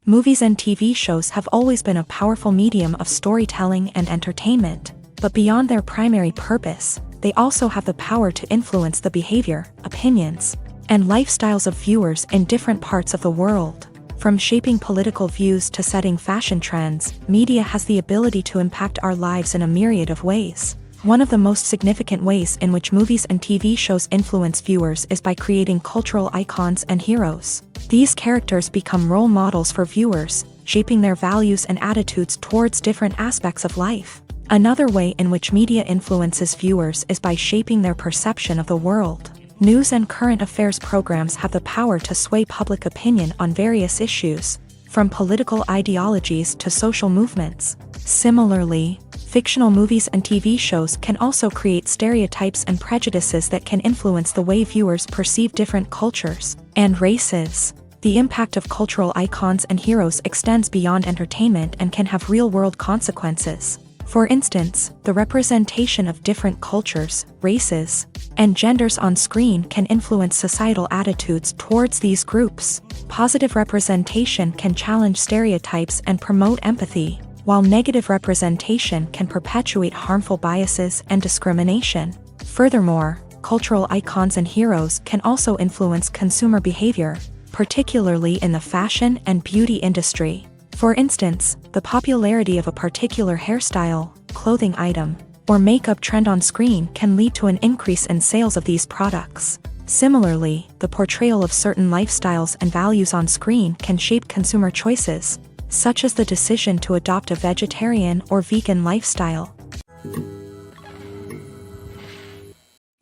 Movies and TV shows have always been a powerful medium of storytelling and entertainment. But beyond their primary purpose, they also have the power to influence the behavior, opinions, and lifestyles of viewers in different parts of the world. From shaping political views to setting fashion trends, media has the ability to impact our lives in a myriad of ways. One of the most significant ways in which movies and TV shows influence viewers is by creating cultural icons and heroes. These characters become role models for viewers, shaping their values and attitudes towards different aspects of life. Another way in which media influences viewers is by shaping their perception of the world. News and current affairs programs have the power to sway public opinion on various issues, from political ideologies to social movements. Similarly, fictional movies and TV shows can also create stereotypes and prejudices that can influence the way viewers perceive different cultures and races. The impact of cultural icons and heroes extends beyond entertainment and can have real-world consequences. For instance, the representation of different cultures, races, and genders on screen can influence societal attitudes towards these groups. Positive representation can challenge stereotypes and promote empathy, while negative representation can perpetuate harmful biases and discrimination. Furthermore, cultural icons and heroes can also influence consumer behavior, particularly in the fashion and beauty industry. For instance, the popularity of a particular hairstyle, clothing item, or makeup trend on screen can lead to an increase in sales of these products. Similarly, the portrayal of certain lifestyles and values on screen can shape consumer choices, such as the decision to adopt a vegetarian or vegan lifestyle.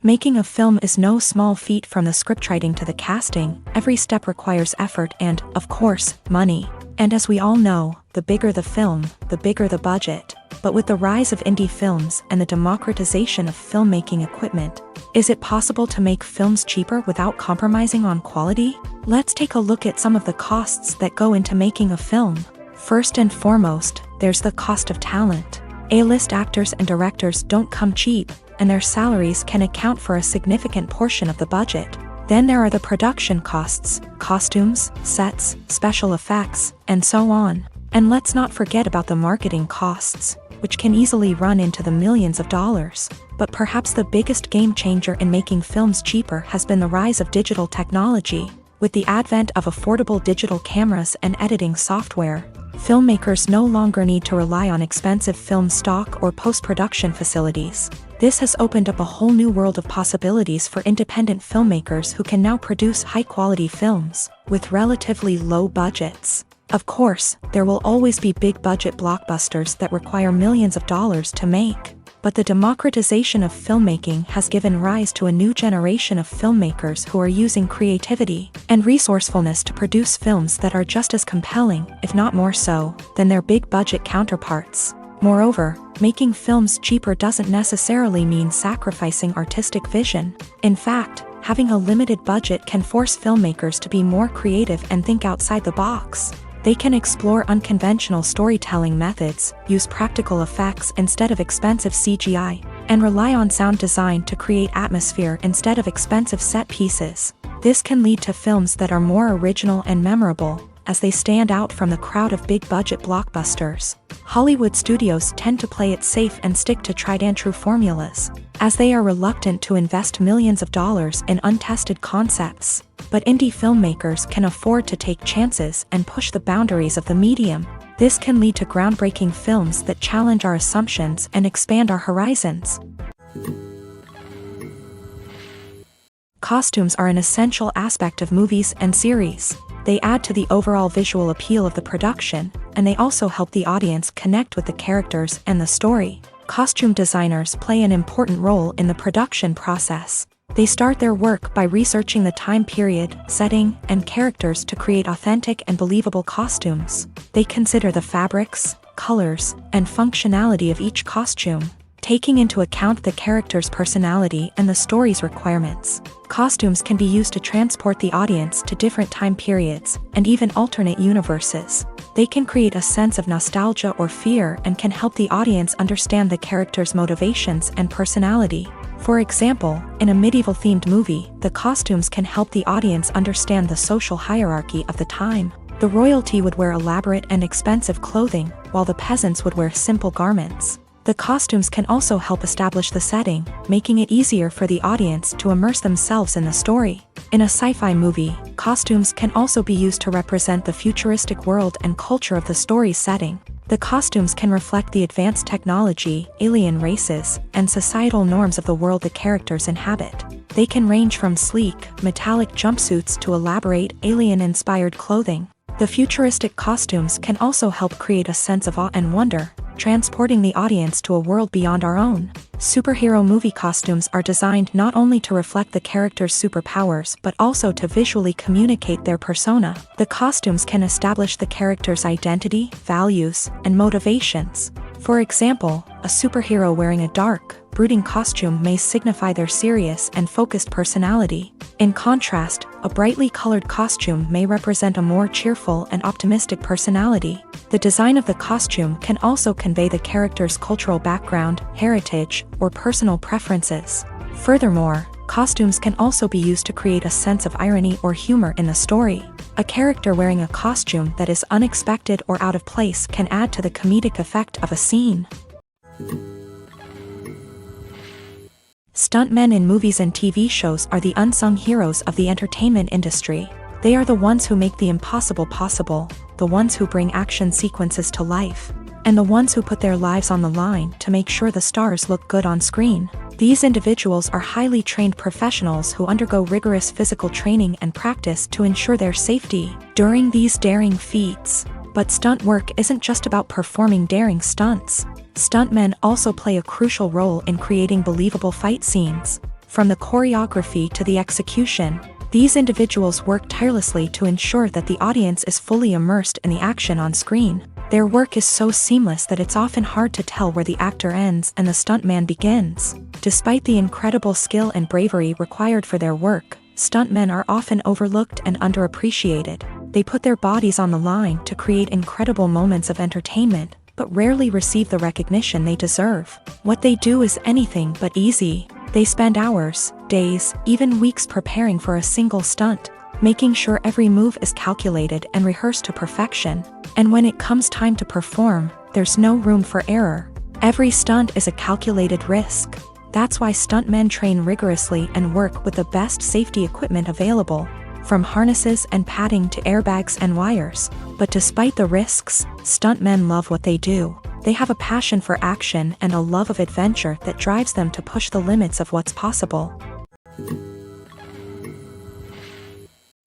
Making a film is no small feat. From the scriptwriting to the casting, every step requires effort and, of course, money. And as we all know, the bigger the film, the bigger the budget. But with the rise of indie films and the democratization of filmmaking equipment, is it possible to make films cheaper without compromising on quality? Let's take a look at some of the costs that go into making a film. First and foremost, there's the cost of talent. A-list actors and directors don't come cheap, and their salaries can account for a significant portion of the budget. Then there are the production costs, costumes, sets, special effects, and so on. And let's not forget about the marketing costs, which can easily run into the millions of dollars. But perhaps the biggest game changer in making films cheaper has been the rise of digital technology. With the advent of affordable digital cameras and editing software, filmmakers no longer need to rely on expensive film stock or post-production facilities. This has opened up a whole new world of possibilities for independent filmmakers who can now produce high-quality films with relatively low budgets. Of course, there will always be big-budget blockbusters that require millions of dollars to make. But the democratization of filmmaking has given rise to a new generation of filmmakers who are using creativity and resourcefulness to produce films that are just as compelling, if not more so, than their big-budget counterparts. Moreover, making films cheaper doesn't necessarily mean sacrificing artistic vision. In fact, having a limited budget can force filmmakers to be more creative and think outside the box. They can explore unconventional storytelling methods, use practical effects instead of expensive CGI, and rely on sound design to create atmosphere instead of expensive set pieces. This can lead to films that are more original and memorable, as they stand out from the crowd of big-budget blockbusters. Hollywood studios tend to play it safe and stick to tried-and-true formulas, as they are reluctant to invest millions of dollars in untested concepts. But indie filmmakers can afford to take chances and push the boundaries of the medium. This can lead to groundbreaking films that challenge our assumptions and expand our horizons. Costumes are an essential aspect of movies and series. They add to the overall visual appeal of the production, and they also help the audience connect with the characters and the story. Costume designers play an important role in the production process. They start their work by researching the time period, setting, and characters to create authentic and believable costumes. They consider the fabrics, colors, and functionality of each costume, taking into account the character's personality and the story's requirements. Costumes can be used to transport the audience to different time periods and even alternate universes. They can create a sense of nostalgia or fear and can help the audience understand the character's motivations and personality. For example, in a medieval-themed movie, the costumes can help the audience understand the social hierarchy of the time. The royalty would wear elaborate and expensive clothing, while the peasants would wear simple garments. The The costumes can also help establish the setting, making it easier for the audience to immerse themselves in the story. In a sci-fi movie, costumes can also be used to represent the futuristic world and culture of the story's setting. The costumes can reflect the advanced technology, alien races, and societal norms of the world the characters inhabit. They can range from sleek, metallic jumpsuits to elaborate, alien-inspired clothing. The futuristic costumes can also help create a sense of awe and wonder, transporting the audience to a world beyond our own. Superhero movie costumes are designed not only to reflect the character's superpowers but also to visually communicate their persona. The costumes can establish the character's identity, values, and motivations. For example, a superhero wearing a dark, brooding costume may signify their serious and focused personality. In contrast, a brightly colored costume may represent a more cheerful and optimistic personality. The design of the costume can also convey the character's cultural background, heritage, or personal preferences. Furthermore, costumes can also be used to create a sense of irony or humor in the story. A character wearing a costume that is unexpected or out of place can add to the comedic effect of a scene. Stuntmen in movies and TV shows are the unsung heroes of the entertainment industry. They are the ones who make the impossible possible, the ones who bring action sequences to life, and the ones who put their lives on the line to make sure the stars look good on screen. These individuals are highly trained professionals who undergo rigorous physical training and practice to ensure their safety during these daring feats. But stunt work isn't just about performing daring stunts. Stuntmen also play a crucial role in creating believable fight scenes. From the choreography to the execution, these individuals work tirelessly to ensure that the audience is fully immersed in the action on screen. Their work is so seamless that it's often hard to tell where the actor ends and the stuntman begins. Despite the incredible skill and bravery required for their work, stuntmen are often overlooked and underappreciated. They put their bodies on the line to create incredible moments of entertainment, but rarely receive the recognition they deserve. What they do is anything but easy. They spend hours, days, even weeks preparing for a single stunt, making sure every move is calculated and rehearsed to perfection. And when it comes time to perform, there's no room for error. Every stunt is a calculated risk. That's why stuntmen train rigorously and work with the best safety equipment available, from harnesses and padding to airbags and wires. But despite the risks, stuntmen love what they do. They have a passion for action and a love of adventure that drives them to push the limits of what's possible.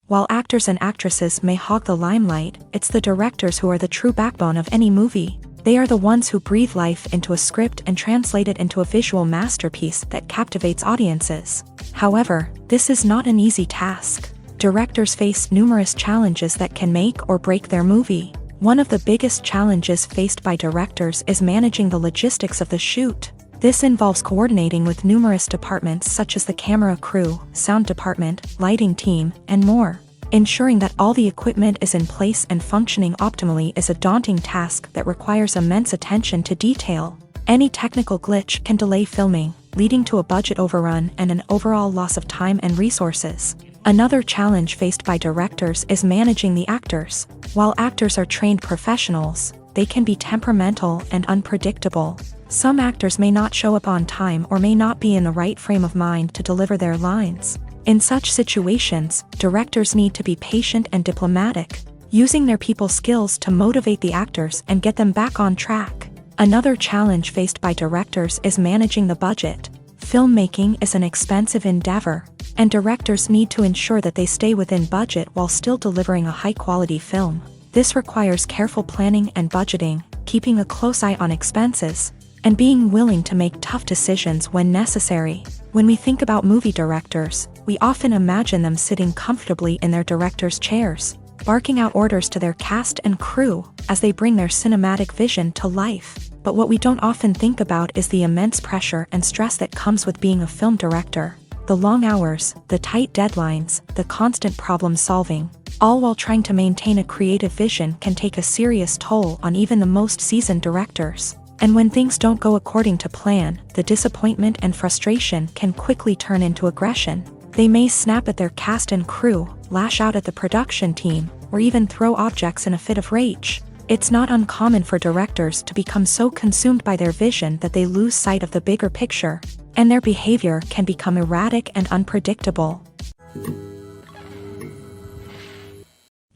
While actors and actresses may hog the limelight, it's the directors who are the true backbone of any movie. They are the ones who breathe life into a script and translate it into a visual masterpiece that captivates audiences. However, this is not an easy task. Directors face numerous challenges that can make or break their movie. One of the biggest challenges faced by directors is managing the logistics of the shoot. This involves coordinating with numerous departments such as the camera crew, sound department, lighting team, and more. Ensuring that all the equipment is in place and functioning optimally is a daunting task that requires immense attention to detail. Any technical glitch can delay filming, leading to a budget overrun and an overall loss of time and resources. Another challenge faced by directors is managing the actors. While actors are trained professionals, they can be temperamental and unpredictable. Some actors may not show up on time or may not be in the right frame of mind to deliver their lines. In such situations, directors need to be patient and diplomatic, using their people skills to motivate the actors and get them back on track. Another challenge faced by directors is managing the budget. Filmmaking is an expensive endeavor, and directors need to ensure that they stay within budget while still delivering a high-quality film. This requires careful planning and budgeting, keeping a close eye on expenses, and being willing to make tough decisions when necessary. When we think about movie directors, we often imagine them sitting comfortably in their director's chairs, barking out orders to their cast and crew as they bring their cinematic vision to life. But what we don't often think about is the immense pressure and stress that comes with being a film director. The long hours, the tight deadlines, the constant problem solving, all while trying to maintain a creative vision can take a serious toll on even the most seasoned directors. And when things don't go according to plan, the disappointment and frustration can quickly turn into aggression. They may snap at their cast and crew, lash out at the production team, or even throw objects in a fit of rage. It's not uncommon for directors to become so consumed by their vision that they lose sight of the bigger picture, and their behavior can become erratic and unpredictable.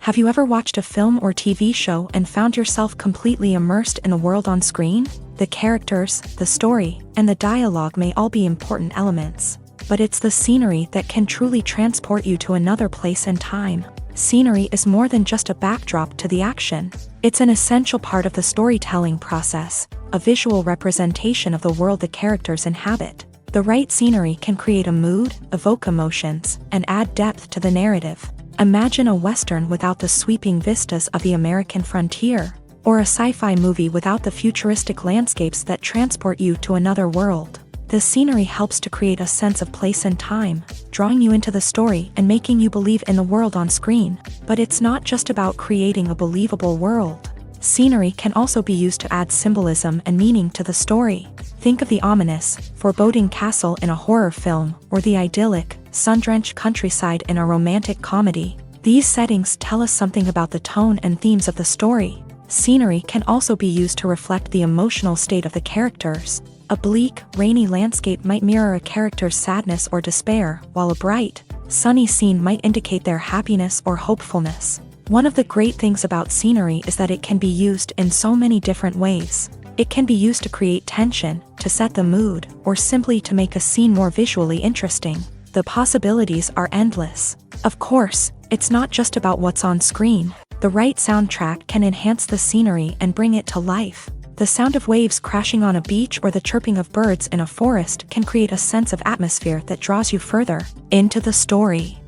Have you ever watched a film or TV show and found yourself completely immersed in the world on screen? The characters, the story, and the dialogue may all be important elements, but it's the scenery that can truly transport you to another place and time. Scenery is more than just a backdrop to the action. It's an essential part of the storytelling process, a visual representation of the world the characters inhabit. The right scenery can create a mood, evoke emotions, and add depth to the narrative. Imagine a Western without the sweeping vistas of the American frontier, or a sci-fi movie without the futuristic landscapes that transport you to another world. The scenery helps to create a sense of place and time, drawing you into the story and making you believe in the world on screen. But it's not just about creating a believable world. Scenery can also be used to add symbolism and meaning to the story. Think of the ominous, foreboding castle in a horror film, or the idyllic, sun-drenched countryside in a romantic comedy. These settings tell us something about the tone and themes of the story. Scenery can also be used to reflect the emotional state of the characters. A bleak, rainy landscape might mirror a character's sadness or despair, while a bright, sunny scene might indicate their happiness or hopefulness. One of the great things about scenery is that it can be used in so many different ways. It can be used to create tension, to set the mood, or simply to make a scene more visually interesting. The possibilities are endless. Of course, it's not just about what's on screen. The right soundtrack can enhance the scenery and bring it to life. The sound of waves crashing on a beach or the chirping of birds in a forest can create a sense of atmosphere that draws you further into the story.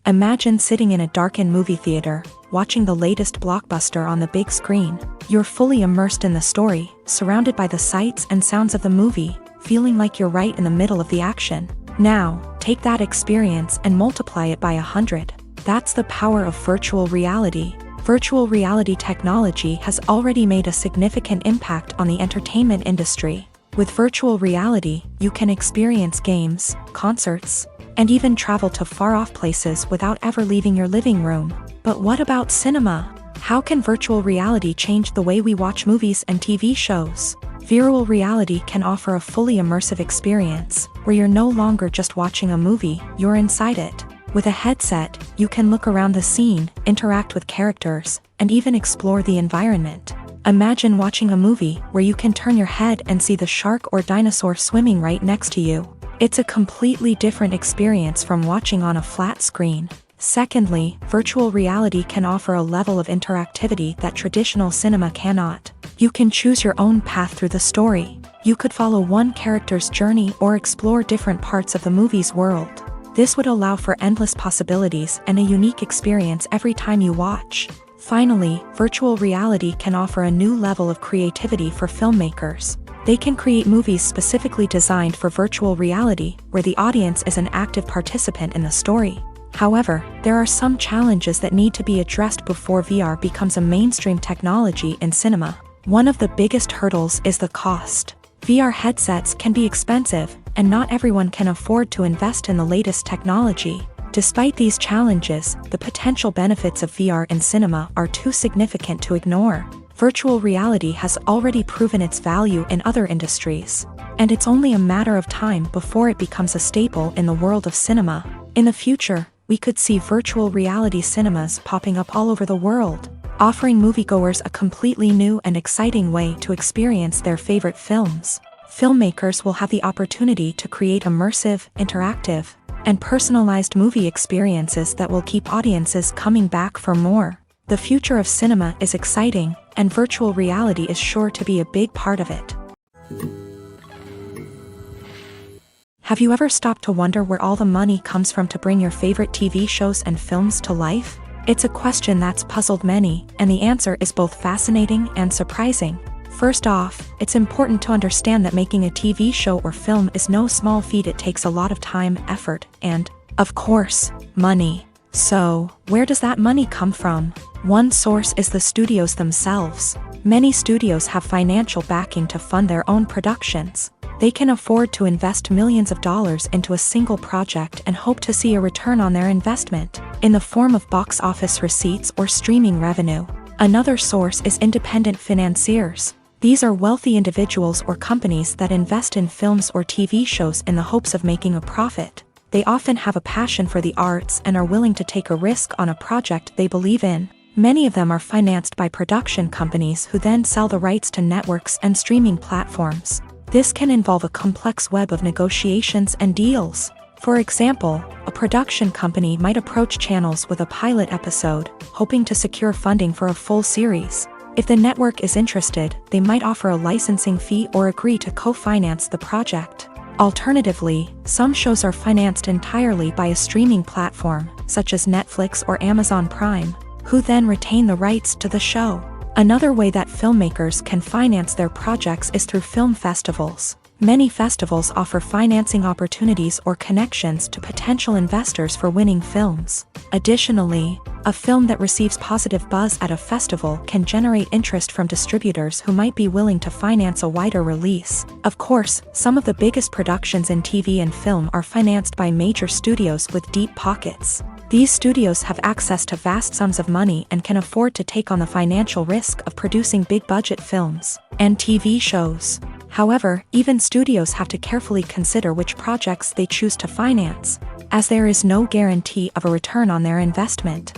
Imagine sitting in a darkened movie theater, watching the latest blockbuster on the big screen. You're fully immersed in the story, surrounded by the sights and sounds of the movie, feeling like you're right in the middle of the action. Now, take that experience and multiply it by 100. That's the power of virtual reality. Virtual reality technology has already made a significant impact on the entertainment industry. With virtual reality, you can experience games, concerts, and even travel to far-off places without ever leaving your living room. But what about cinema? How can virtual reality change the way we watch movies and TV shows? Virtual reality can offer a fully immersive experience, where you're no longer just watching a movie, you're inside it. With a headset, you can look around the scene, interact with characters, and even explore the environment. Imagine watching a movie where you can turn your head and see the shark or dinosaur swimming right next to you. It's a completely different experience from watching on a flat screen. Secondly, virtual reality can offer a level of interactivity that traditional cinema cannot. You can choose your own path through the story. You could follow one character's journey or explore different parts of the movie's world. This would allow for endless possibilities and a unique experience every time you watch. Finally, virtual reality can offer a new level of creativity for filmmakers. They can create movies specifically designed for virtual reality, where the audience is an active participant in the story. However, there are some challenges that need to be addressed before VR becomes a mainstream technology in cinema. One of the biggest hurdles is the cost. VR headsets can be expensive, and not everyone can afford to invest in the latest technology. Despite these challenges, the potential benefits of VR in cinema are too significant to ignore. Virtual reality has already proven its value in other industries, and it's only a matter of time before it becomes a staple in the world of cinema. In the future, we could see virtual reality cinemas popping up all over the world, offering moviegoers a completely new and exciting way to experience their favorite films. Filmmakers will have the opportunity to create immersive, interactive, and personalized movie experiences that will keep audiences coming back for more. The future of cinema is exciting, and virtual reality is sure to be a big part of it. Have you ever stopped to wonder where all the money comes from to bring your favorite TV shows and films to life? It's a question that's puzzled many, and the answer is both fascinating and surprising. First off, it's important to understand that making a TV show or film is no small feat. It takes a lot of time, effort, and, of course, money. So, where does that money come from? One source is the studios themselves. Many studios have financial backing to fund their own productions. They can afford to invest millions of dollars into a single project and hope to see a return on their investment. in the form of box office receipts or streaming revenue. Another source is independent financiers. These are wealthy individuals or companies that invest in films or TV shows in the hopes of making a profit. They often have a passion for the arts and are willing to take a risk on a project they believe in. Many of them are financed by production companies who then sell the rights to networks and streaming platforms. This can involve a complex web of negotiations and deals. For example, a production company might approach channels with a pilot episode, hoping to secure funding for a full series. If the network is interested, they might offer a licensing fee or agree to co-finance the project. Alternatively, some shows are financed entirely by a streaming platform, such as Netflix or Amazon Prime, who then retain the rights to the show. Another way that filmmakers can finance their projects is through film festivals. Many festivals offer financing opportunities or connections to potential investors for winning films. Additionally, a film that receives positive buzz at a festival can generate interest from distributors who might be willing to finance a wider release. Of course, some of the biggest productions in TV and film are financed by major studios with deep pockets. These studios have access to vast sums of money and can afford to take on the financial risk of producing big-budget films and TV shows. However, even studios have to carefully consider which projects they choose to finance, as there is no guarantee of a return on their investment.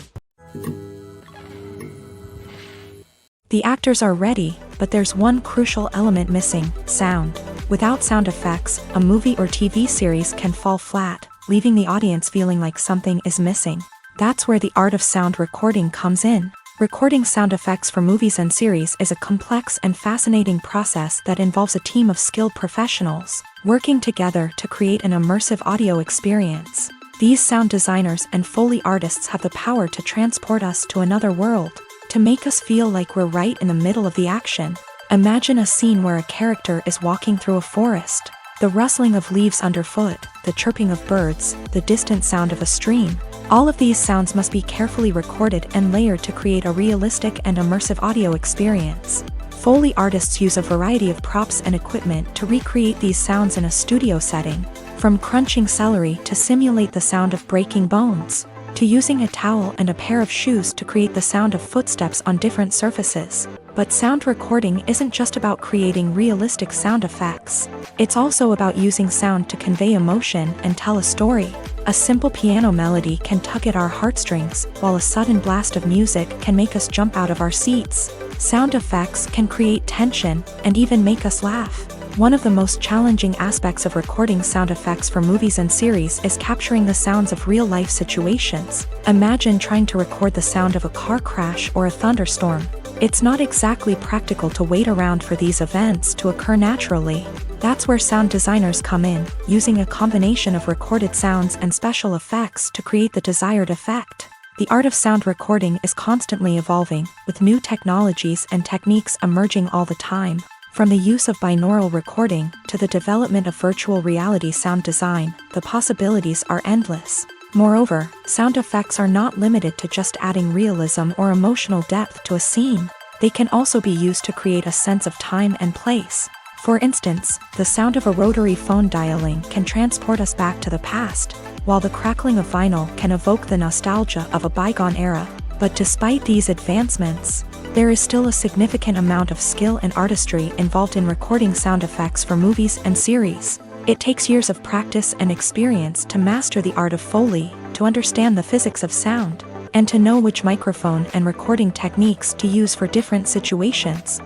The actors are ready, but there's one crucial element missing: sound. Without sound effects, a movie or TV series can fall flat, leaving the audience feeling like something is missing. That's where the art of sound recording comes in. Recording sound effects for movies and series is a complex and fascinating process that involves a team of skilled professionals working together to create an immersive audio experience. These sound designers and Foley artists have the power to transport us to another world, to make us feel like we're right in the middle of the action. Imagine a scene where a character is walking through a forest. The rustling of leaves underfoot, the chirping of birds, the distant sound of a stream. All of these sounds must be carefully recorded and layered to create a realistic and immersive audio experience. Foley artists use a variety of props and equipment to recreate these sounds in a studio setting, from crunching celery to simulate the sound of breaking bones, to using a towel and a pair of shoes to create the sound of footsteps on different surfaces. But sound recording isn't just about creating realistic sound effects. It's also about using sound to convey emotion and tell a story. A simple piano melody can tug at our heartstrings, while a sudden blast of music can make us jump out of our seats. Sound effects can create tension and even make us laugh. One of the most challenging aspects of recording sound effects for movies and series is capturing the sounds of real-life situations. Imagine trying to record the sound of a car crash or a thunderstorm. It's not exactly practical to wait around for these events to occur naturally. That's where sound designers come in, using a combination of recorded sounds and special effects to create the desired effect. The art of sound recording is constantly evolving, with new technologies and techniques emerging all the time. From the use of binaural recording to the development of virtual reality sound design, the possibilities are endless. Moreover, sound effects are not limited to just adding realism or emotional depth to a scene. They can also be used to create a sense of time and place. For instance, the sound of a rotary phone dialing can transport us back to the past, while the crackling of vinyl can evoke the nostalgia of a bygone era. But despite these advancements, there is still a significant amount of skill and artistry involved in recording sound effects for movies and series. It takes years of practice and experience to master the art of Foley, to understand the physics of sound, and to know which microphone and recording techniques to use for different situations.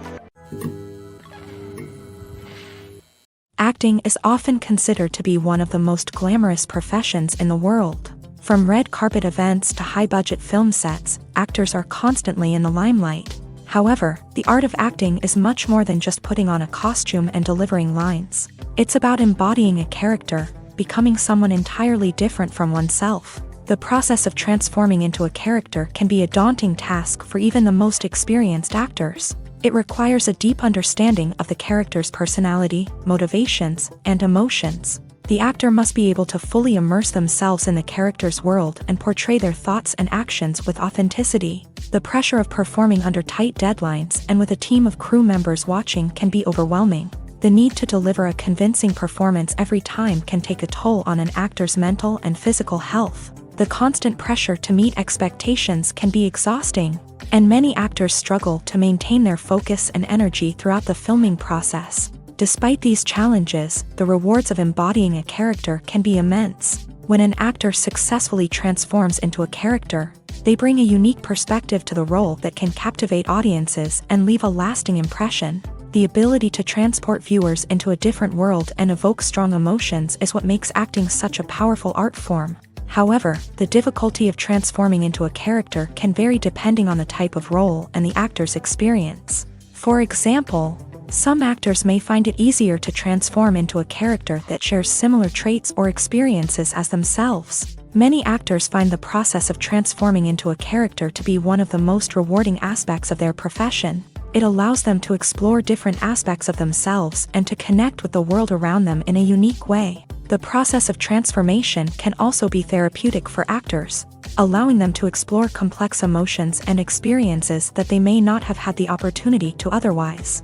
Acting is often considered to be one of the most glamorous professions in the world. From red carpet events to high-budget film sets, actors are constantly in the limelight. However, the art of acting is much more than just putting on a costume and delivering lines. It's about embodying a character, becoming someone entirely different from oneself. The process of transforming into a character can be a daunting task for even the most experienced actors. It requires a deep understanding of the character's personality, motivations, and emotions. The actor must be able to fully immerse themselves in the character's world and portray their thoughts and actions with authenticity. The pressure of performing under tight deadlines and with a team of crew members watching can be overwhelming. The need to deliver a convincing performance every time can take a toll on an actor's mental and physical health. The constant pressure to meet expectations can be exhausting, and many actors struggle to maintain their focus and energy throughout the filming process. Despite these challenges, the rewards of embodying a character can be immense. When an actor successfully transforms into a character, they bring a unique perspective to the role that can captivate audiences and leave a lasting impression. The ability to transport viewers into a different world and evoke strong emotions is what makes acting such a powerful art form. However, the difficulty of transforming into a character can vary depending on the type of role and the actor's experience. For example, some actors may find it easier to transform into a character that shares similar traits or experiences as themselves. Many actors find the process of transforming into a character to be one of the most rewarding aspects of their profession. It allows them to explore different aspects of themselves and to connect with the world around them in a unique way. The process of transformation can also be therapeutic for actors, allowing them to explore complex emotions and experiences that they may not have had the opportunity to otherwise.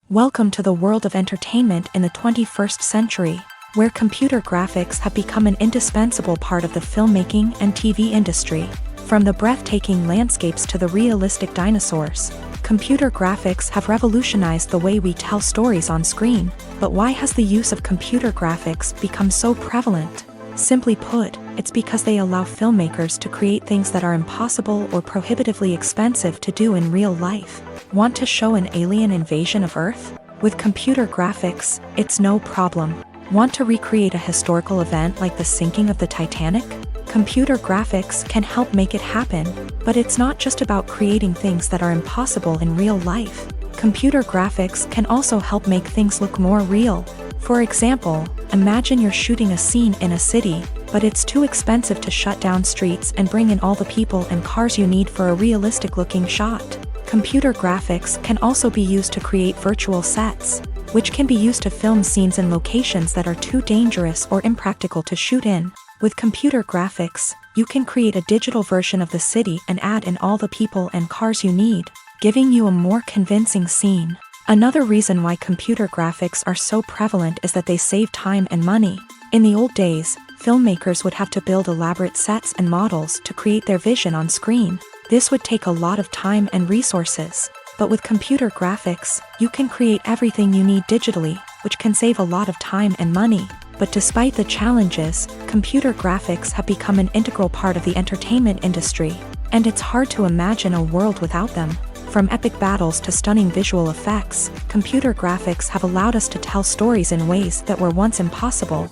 Welcome to the world of entertainment in the 21st century, where computer graphics have become an indispensable part of the filmmaking and TV industry. From the breathtaking landscapes to the realistic dinosaurs, computer graphics have revolutionized the way we tell stories on screen. But why has the use of computer graphics become so prevalent? Simply put, it's because they allow filmmakers to create things that are impossible or prohibitively expensive to do in real life. Want to show an alien invasion of Earth? With computer graphics, it's no problem. Want to recreate a historical event like the sinking of the Titanic? Computer graphics can help make it happen, but it's not just about creating things that are impossible in real life. Computer graphics can also help make things look more real. For example, imagine you're shooting a scene in a city, but it's too expensive to shut down streets and bring in all the people and cars you need for a realistic-looking shot. Computer graphics can also be used to create virtual sets, which can be used to film scenes in locations that are too dangerous or impractical to shoot in. With computer graphics, you can create a digital version of the city and add in all the people and cars you need, giving you a more convincing scene. Another reason why computer graphics are so prevalent is that they save time and money. In the old days, filmmakers would have to build elaborate sets and models to create their vision on screen. This would take a lot of time and resources. But with computer graphics, you can create everything you need digitally, which can save a lot of time and money. But despite the challenges, computer graphics have become an integral part of the entertainment industry, and it's hard to imagine a world without them. From epic battles to stunning visual effects, computer graphics have allowed us to tell stories in ways that were once impossible.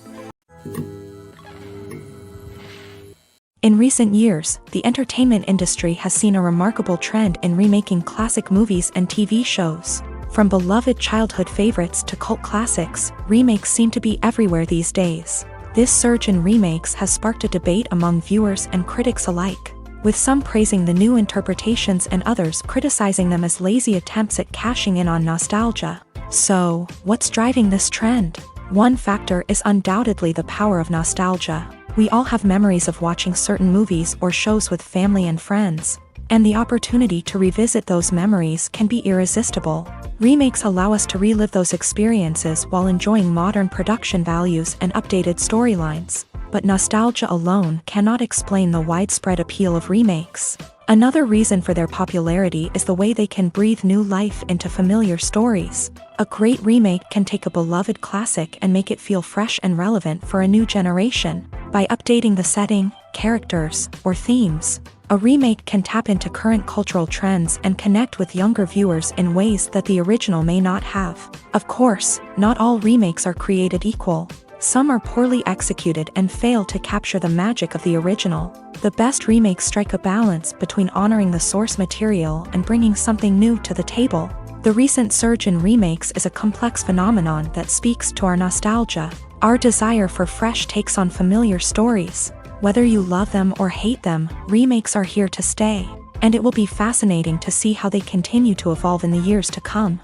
In recent years, the entertainment industry has seen a remarkable trend in remaking classic movies and TV shows. From beloved childhood favorites to cult classics, remakes seem to be everywhere these days. This surge in remakes has sparked a debate among viewers and critics alike, with some praising the new interpretations and others criticizing them as lazy attempts at cashing in on nostalgia. So, what's driving this trend? One factor is undoubtedly the power of nostalgia. We all have memories of watching certain movies or shows with family and friends, and the opportunity to revisit those memories can be irresistible. Remakes allow us to relive those experiences while enjoying modern production values and updated storylines. But nostalgia alone cannot explain the widespread appeal of remakes. Another reason for their popularity is the way they can breathe new life into familiar stories. A great remake can take a beloved classic and make it feel fresh and relevant for a new generation. By updating the setting, characters, or themes, a remake can tap into current cultural trends and connect with younger viewers in ways that the original may not have. Of course, not all remakes are created equal. Some are poorly executed and fail to capture the magic of the original. The best remakes strike a balance between honoring the source material and bringing something new to the table. The recent surge in remakes is a complex phenomenon that speaks to our nostalgia, our desire for fresh takes on familiar stories. Whether you love them or hate them, remakes are here to stay, and it will be fascinating to see how they continue to evolve in the years to come.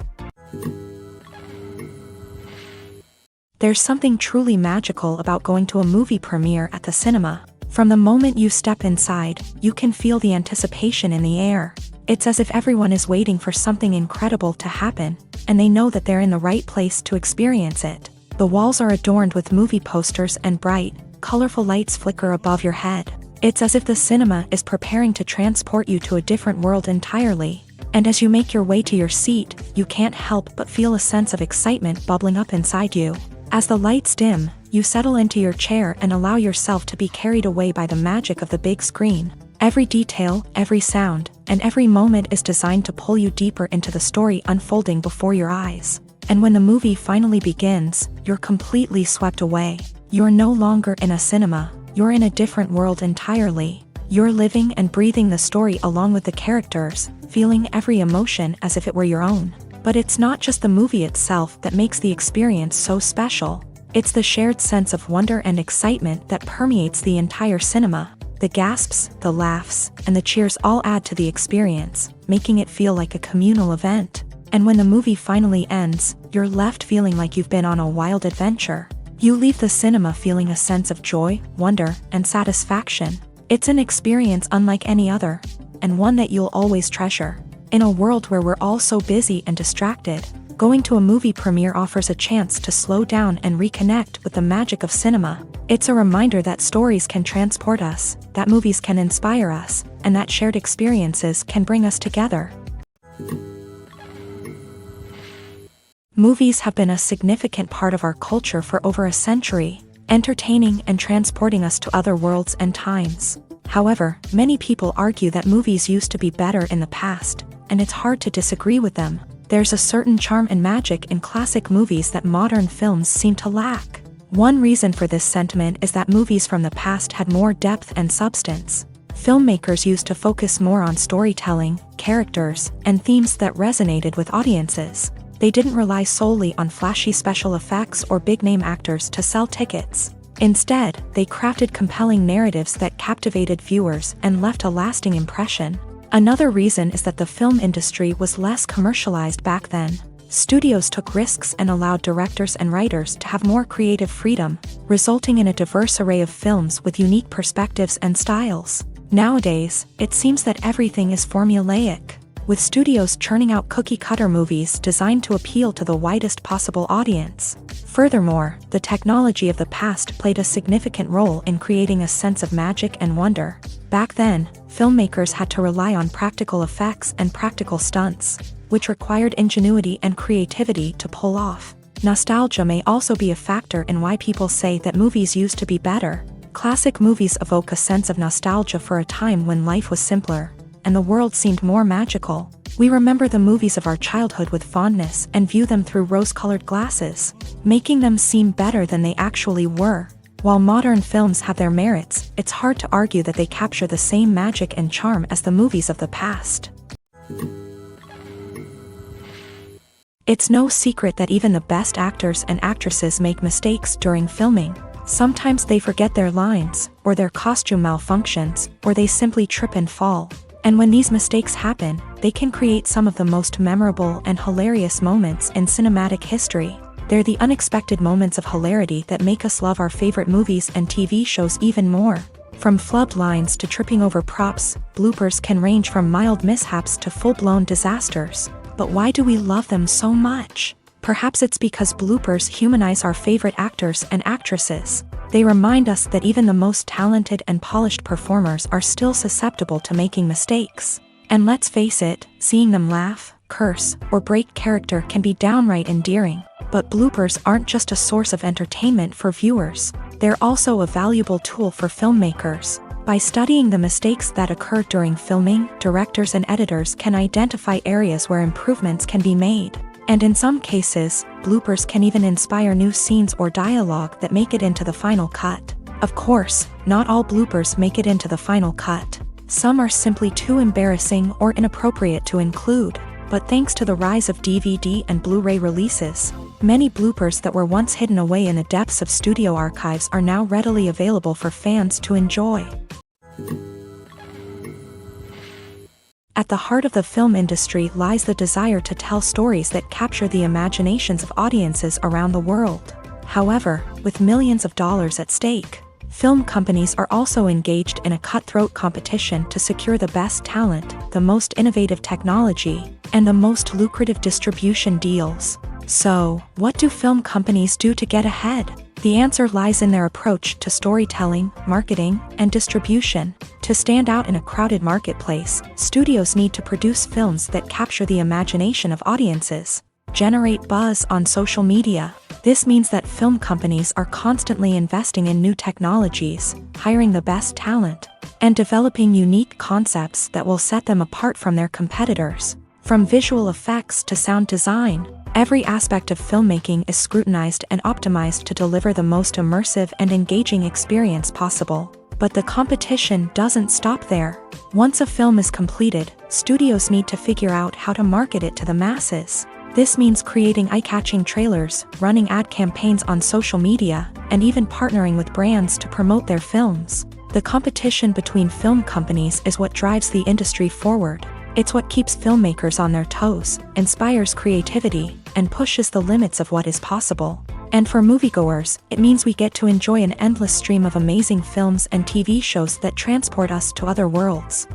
There's something truly magical about going to a movie premiere at the cinema. From the moment you step inside, you can feel the anticipation in the air. It's as if everyone is waiting for something incredible to happen, and they know that they're in the right place to experience it. The walls are adorned with movie posters and bright, colorful lights flicker above your head. It's as if the cinema is preparing to transport you to a different world entirely. And as you make your way to your seat, you can't help but feel a sense of excitement bubbling up inside you. As the lights dim, you settle into your chair and allow yourself to be carried away by the magic of the big screen. Every detail, every sound, and every moment is designed to pull you deeper into the story unfolding before your eyes. And when the movie finally begins, you're completely swept away. You're no longer in a cinema, you're in a different world entirely. You're living and breathing the story along with the characters, feeling every emotion as if it were your own. But it's not just the movie itself that makes the experience so special. It's the shared sense of wonder and excitement that permeates the entire cinema. The gasps, the laughs, and the cheers all add to the experience, making it feel like a communal event. And when the movie finally ends, you're left feeling like you've been on a wild adventure. You leave the cinema feeling a sense of joy, wonder, and satisfaction. It's an experience unlike any other, and one that you'll always treasure. In a world where we're all so busy and distracted, going to a movie premiere offers a chance to slow down and reconnect with the magic of cinema. It's a reminder that stories can transport us, that movies can inspire us, and that shared experiences can bring us together. Movies have been a significant part of our culture for over a century, entertaining and transporting us to other worlds and times. However, many people argue that movies used to be better in the past, and it's hard to disagree with them. There's a certain charm and magic in classic movies that modern films seem to lack. One reason for this sentiment is that movies from the past had more depth and substance. Filmmakers used to focus more on storytelling, characters, and themes that resonated with audiences. They didn't rely solely on flashy special effects or big-name actors to sell tickets. Instead, they crafted compelling narratives that captivated viewers and left a lasting impression. Another reason is that the film industry was less commercialized back then. Studios took risks and allowed directors and writers to have more creative freedom, resulting in a diverse array of films with unique perspectives and styles. Nowadays, it seems that everything is formulaic, with studios churning out cookie-cutter movies designed to appeal to the widest possible audience. Furthermore, the technology of the past played a significant role in creating a sense of magic and wonder. Back then, filmmakers had to rely on practical effects and practical stunts, which required ingenuity and creativity to pull off. Nostalgia may also be a factor in why people say that movies used to be better. Classic movies evoke a sense of nostalgia for a time when life was simpler, and the world seemed more magical. We remember the movies of our childhood with fondness and view them through rose-colored glasses, making them seem better than they actually were. While modern films have their merits, it's hard to argue that they capture the same magic and charm as the movies of the past. It's no secret that even the best actors and actresses make mistakes during filming. Sometimes they forget their lines, or their costume malfunctions, or they simply trip and fall. And when these mistakes happen, they can create some of the most memorable and hilarious moments in cinematic history. They're the unexpected moments of hilarity that make us love our favorite movies and TV shows even more. From flubbed lines to tripping over props, bloopers can range from mild mishaps to full-blown disasters. But why do we love them so much? Perhaps it's because bloopers humanize our favorite actors and actresses. They remind us that even the most talented and polished performers are still susceptible to making mistakes. And let's face it, seeing them laugh, curse, or break character can be downright endearing. But bloopers aren't just a source of entertainment for viewers. They're also a valuable tool for filmmakers. By studying the mistakes that occur during filming, directors and editors can identify areas where improvements can be made. And in some cases, bloopers can even inspire new scenes or dialogue that make it into the final cut. Of course, not all bloopers make it into the final cut. Some are simply too embarrassing or inappropriate to include. But thanks to the rise of DVD and Blu-ray releases, many bloopers that were once hidden away in the depths of studio archives are now readily available for fans to enjoy. At the heart of the film industry lies the desire to tell stories that capture the imaginations of audiences around the world. However, with millions of dollars at stake, film companies are also engaged in a cutthroat competition to secure the best talent, the most innovative technology, and the most lucrative distribution deals. So, what do film companies do to get ahead? The answer lies in their approach to storytelling, marketing, and distribution. To stand out in a crowded marketplace, studios need to produce films that capture the imagination of audiences, generate buzz on social media. This means that film companies are constantly investing in new technologies, hiring the best talent, and developing unique concepts that will set them apart from their competitors. From visual effects to sound design, every aspect of filmmaking is scrutinized and optimized to deliver the most immersive and engaging experience possible. But the competition doesn't stop there. Once a film is completed, studios need to figure out how to market it to the masses. This means creating eye-catching trailers, running ad campaigns on social media, and even partnering with brands to promote their films. The competition between film companies is what drives the industry forward. It's what keeps filmmakers on their toes, inspires creativity, and pushes the limits of what is possible. And for moviegoers, it means we get to enjoy an endless stream of amazing films and TV shows that transport us to other worlds.